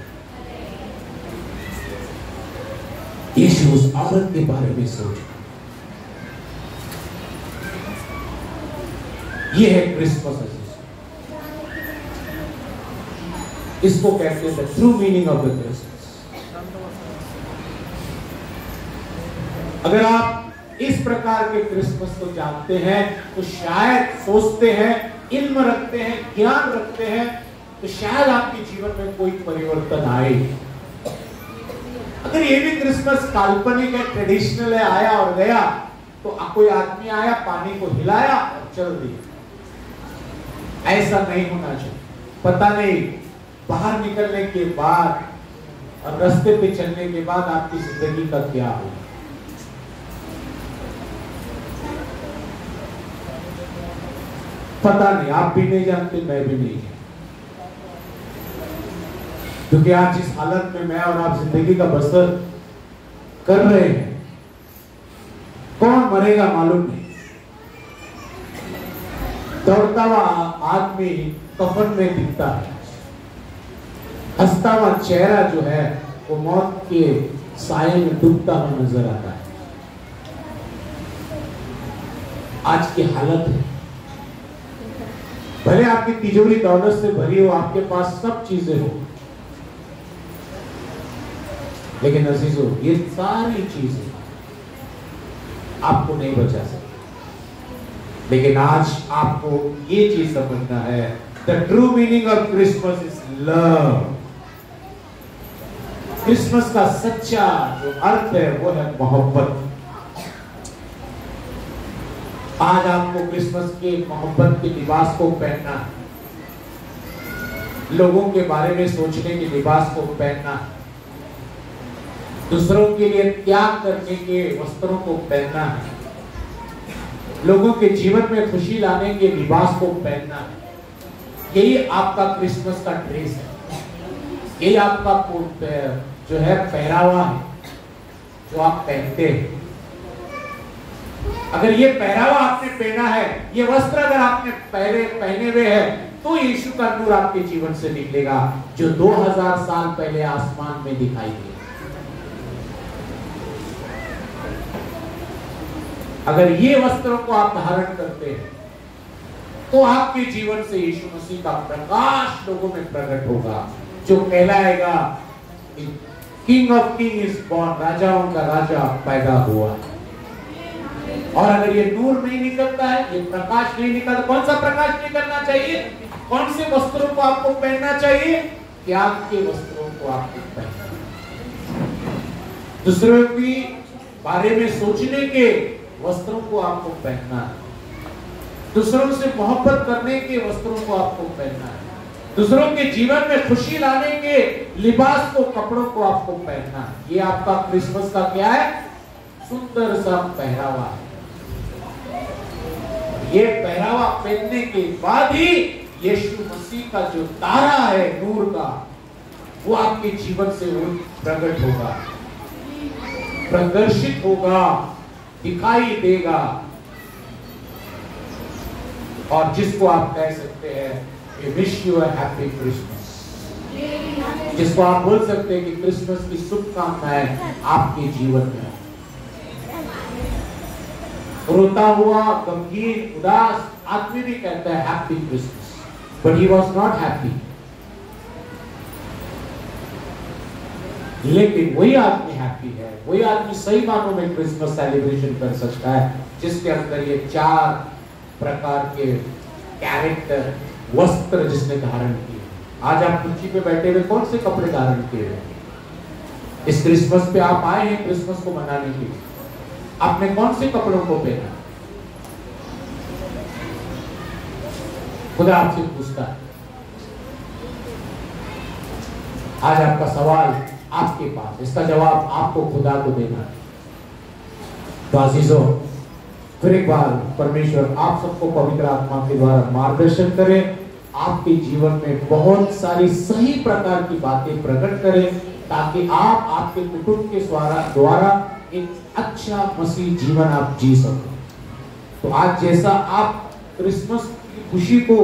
यीशु उस औरत के बारे में सोचा। ये है क्रिसमस। इसको कहते हैं true meaning of the Christmas. अगर आप इस प्रकार के क्रिसमस को जानते हैं, तो शायद सोचते हैं, इल्म रखते हैं, ज्ञान रखते हैं, तो शायद आपके जीवन में कोई परिवर्तन आए। अगर ये भी क्रिसमस काल्पनिक है, ट्रेडिशनल है, आया और गया, तो कोई आदमी आया, पानी को हिलाया और चल दिया, ऐसा नहीं होना चाहिए। पता नहीं बाहर निकलने के बाद और रास्ते पे चलने के बाद आपकी जिंदगी का क्या होगा। पता नहीं, आप भी नहीं जानते, मैं भी नहीं जानता, क्योंकि आज जिस हालत में मैं और आप जिंदगी का बसर कर रहे हैं, कौन मरेगा मालूम नहीं। दौड़ता हुआ आदमी कफन में दिखता है, हंसता हुआ चेहरा जो है वो मौत के साए में डूबता हुआ नजर आता है। आज की हालत है, भले आपकी तिजोरी दौलत से भरी हो, आपके पास सब चीजें हो, लेकिन अजीजों ये सारी चीजें आपको नहीं बचा सकती। लेकिन आज आपको ये चीज समझना है, the true meaning of Christmas is love. Christmas का सच्चा जो अर्थ है वो है मोहब्बत। आज आपको क्रिसमस के मोहब्बत के लिबास को पहनना है, लोगों के बारे में सोचने के लिबास को पहनना है, दूसरों के लिए त्याग करने के वस्त्रों को पहनना है, लोगों के जीवन में खुशी लाने के लिबास को पहनना है। यही आपका क्रिसमस का ड्रेस है, यही आपका जो है पहरावा है जो आप पहनते हैं। अगर ये पहरावा आपने पहना है, ये वस्त्र अगर आपने पहने हुए हैं, तो यीशु का नूर आपके जीवन से निकलेगा जो 2000 साल पहले आसमान में दिखाई दिया। अगर ये वस्त्रों को आप धारण करते हैं तो आपके जीवन से यीशु मसीह का प्रकाश लोगों में प्रकट होगा, जो कहलाएगा king of king is born, राजाओं का राजा पैदा हुआ। और अगर ये नूर नहीं निकलता है, ये प्रकाश नहीं निकलता, कौन सा प्रकाश निकलना चाहिए? कौन से वस्त्रों को आपको पहनना चाहिए? त्याग के वस्त्रों को आपको पहनना, दूसरों के बारे में सोचने के वस्त्रों को आपको पहनना है, दूसरों से मोहब्बत करने के वस्त्रों को आपको पहनना है, दूसरों के जीवन में खुशी लाने के लिबास को, कपड़ों को आपको पहनना है। ये आपका क्रिसमस का क्या है? सुंदर सा पहरावा है। ये पहरावा पहनने के बाद ही यीशु मसीह का जो तारा है नूर का, वो आपके जीवन से वो प्रकट होगा, प्रदर्शित होगा, दिखाई देगा, और जिसको आप कह सकते हैं wish you a happy Christmas, जिसको आप बोल सकते हैं कि क्रिसमस की शुभकामनाएं आपके जीवन में। रोता हुआ, गमगीन, उदास आदमी भी कहता है happy Christmas, but he was not happy. लेकिन वही आदमी हैप्पी है, वही आदमी सही मानों में क्रिसमस सेलिब्रेशन कर सकता है जिसके अंदर ये 4 प्रकार के कैरेक्टर, वस्त्र जिसने धारण किए। आज आप कुर्सी पे बैठे हुए कौन से कपड़े धारण किए हैं? इस क्रिसमस पे आप आए हैं क्रिसमस को मनाने के लिए, आपने कौन से कपड़ों को पहना? खुदा आपसे पूछता है। आज आपका सवाल आपके पास, इसका जवाब आपको खुदा को देना है। तो अजीजों, फिर एक बार परमेश्वर आप सबको पवित्र आत्मा के द्वारा मार्गदर्शन करे, आपके जीवन में बहुत सारी सही प्रकार की बातें प्रकट करे, ताकि आप आपके कुटुंब के द्वारा एक अच्छा मसीह जीवन आप जी सको। तो आज जैसा आप क्रिसमस की खुशी को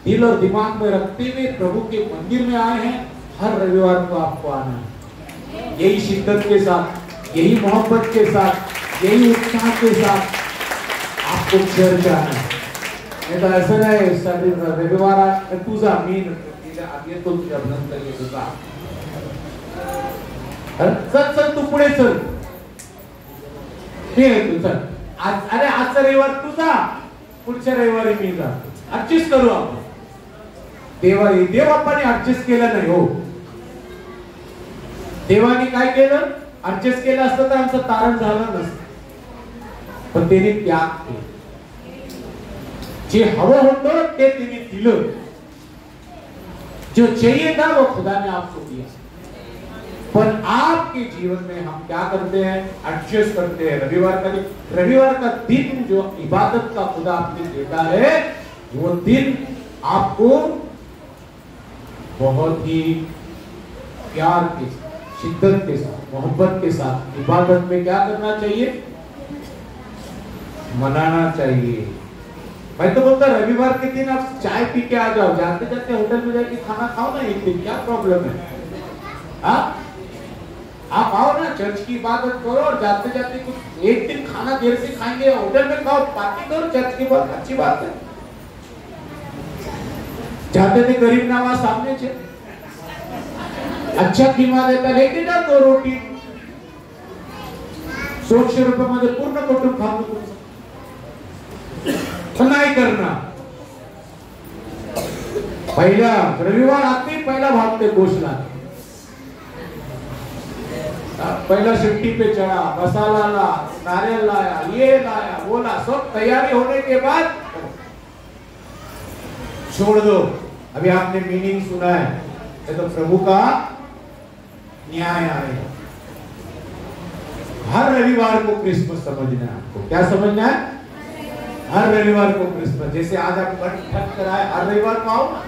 दिल और दिमाग में रखते हुए प्रभु के मंदिर में आए हैं, हर रविवार को आपको आना है, यही शिद्दत के साथ, यही मोहब्बत के साथ, यही उत्साह के साथ आपको चर्च आना है। नहीं तो ऐसा नहीं रविवार तुझा मीन ये तो अभिनंदन करिए तुझा चल चल तू पुढे चल, तू चल आज, अरे आजचा रविवार तुझा, पुढच्या रविवारी मी जा, ऍडजस्ट करू आपण। देव बाप्पाने ऍडजस्ट केलं नाही हो, देवाने काय केलं? ऍडजस्ट केलं असतं तर आमचं तारण झालं नसतं, पण त्याने त्याग केला, जे हवं होतं ते त्याने दिलं, जो चाहिए था वो खुदा ने आपको दिया। पर आपके जीवन में हम क्या करते हैं? एडजस्ट करते हैं। रविवार का दिन जो इबादत का खुदा आपको देता है, वो दिन आपको बहुत ही प्यार के साथ, शिद्दत के साथ, मोहब्बत के साथ इबादत में क्या करना चाहिए? मनाना चाहिए। मैं तो बोलता रविवार के दिन आप चाय पी के आ जाओ, जाते जाते होटल में जाके खाना खाओ ना एक दिन, क्या प्रॉब्लम है? आप आओ ना, चर्च की इबादत करो और जाते जाते कुछ एक दिन खाना देर से खाएंगे, होटल में खाओ, पार्टी करो, चर्च की बात अच्छी बात है। जाते थे गरीब नवाज सामने छे, अच्छा खीमा देता, लेके जा 2 रोटी, 100 रुपये मध्ये पूर्ण कुटुंब खातो, नाही करना। पहिला रविवार आते पहिला भागते गोश्त लाते, पहला शिफ्टी पे चढ़ा, मसाला ला, नारियल लाया, ये लाया, वो ला, सब तैयारी होने के बाद छोड़ दो। अभी आपने मीनिंग सुना है, ये तो प्रभु का न्याय आएगा। हर रविवार को क्रिसमस समझना है आपको। क्या समझना है? हर रविवार को क्रिसमस। जैसे आज आप बट ठक कराए, हर रविवार को आओ ना,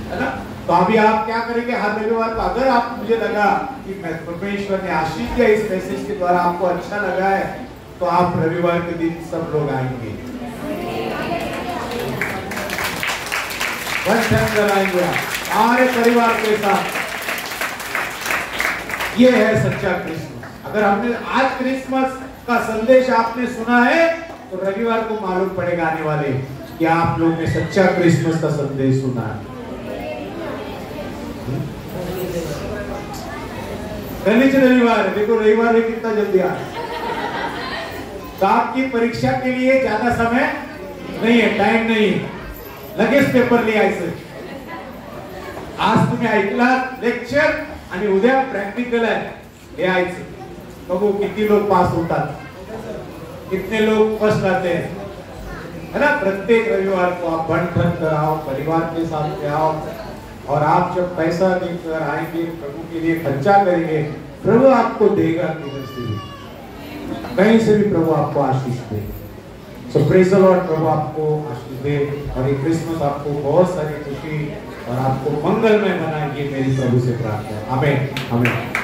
है ना? तो अभी आप क्या करेंगे? हर रविवार को अगर आप, मुझे लगा कि परमेश्वर ने आशीष दिया इस मैसेज के द्वारा, आपको अच्छा लगा है, तो आप रविवार के दिन सब लोग आएंगे, कराएंगे सारे परिवार के साथ। ये है सच्चा क्रिसमस। अगर हमने आज क्रिसमस का संदेश आपने सुना है, तो रविवार को मालूम पड़ेगा आने वाले कि आप लोग ने सच्चा क्रिसमस का संदेश सुना है। रविवार, देखो रविवार में कितना जल्दी आ रहा है। तो आपकी परीक्षा के लिए ज्यादा समय नहीं है, टाइम नहीं है, लगेच पेपर लिहायचं। आज तुम्ही ऐकला लेक्चर आणि उद्या प्रॅक्टिकल आहे, लिहायचं। बघू किती लोग पास होतात, कितने लोग फर्स्ट आते हैं, है ना? प्रत्येक रविवार को आप बन ठन कर आओ, परिवार के साथ आओ, और आप जब पैसा देकर आएंगे, प्रभु के लिए खर्चा करेंगे, प्रभु आपको देगा, किधर से भी, कहीं से भी प्रभु आपको आशीष दे। सो प्रेज द लॉर्ड, प्रभु आपको आशीष दे, और ये क्रिसमस आपको बहुत सारी खुशी और आपको मंगलमय बनाएगी, मेरी प्रभु से प्रार्थना है। आमीन, आमीन।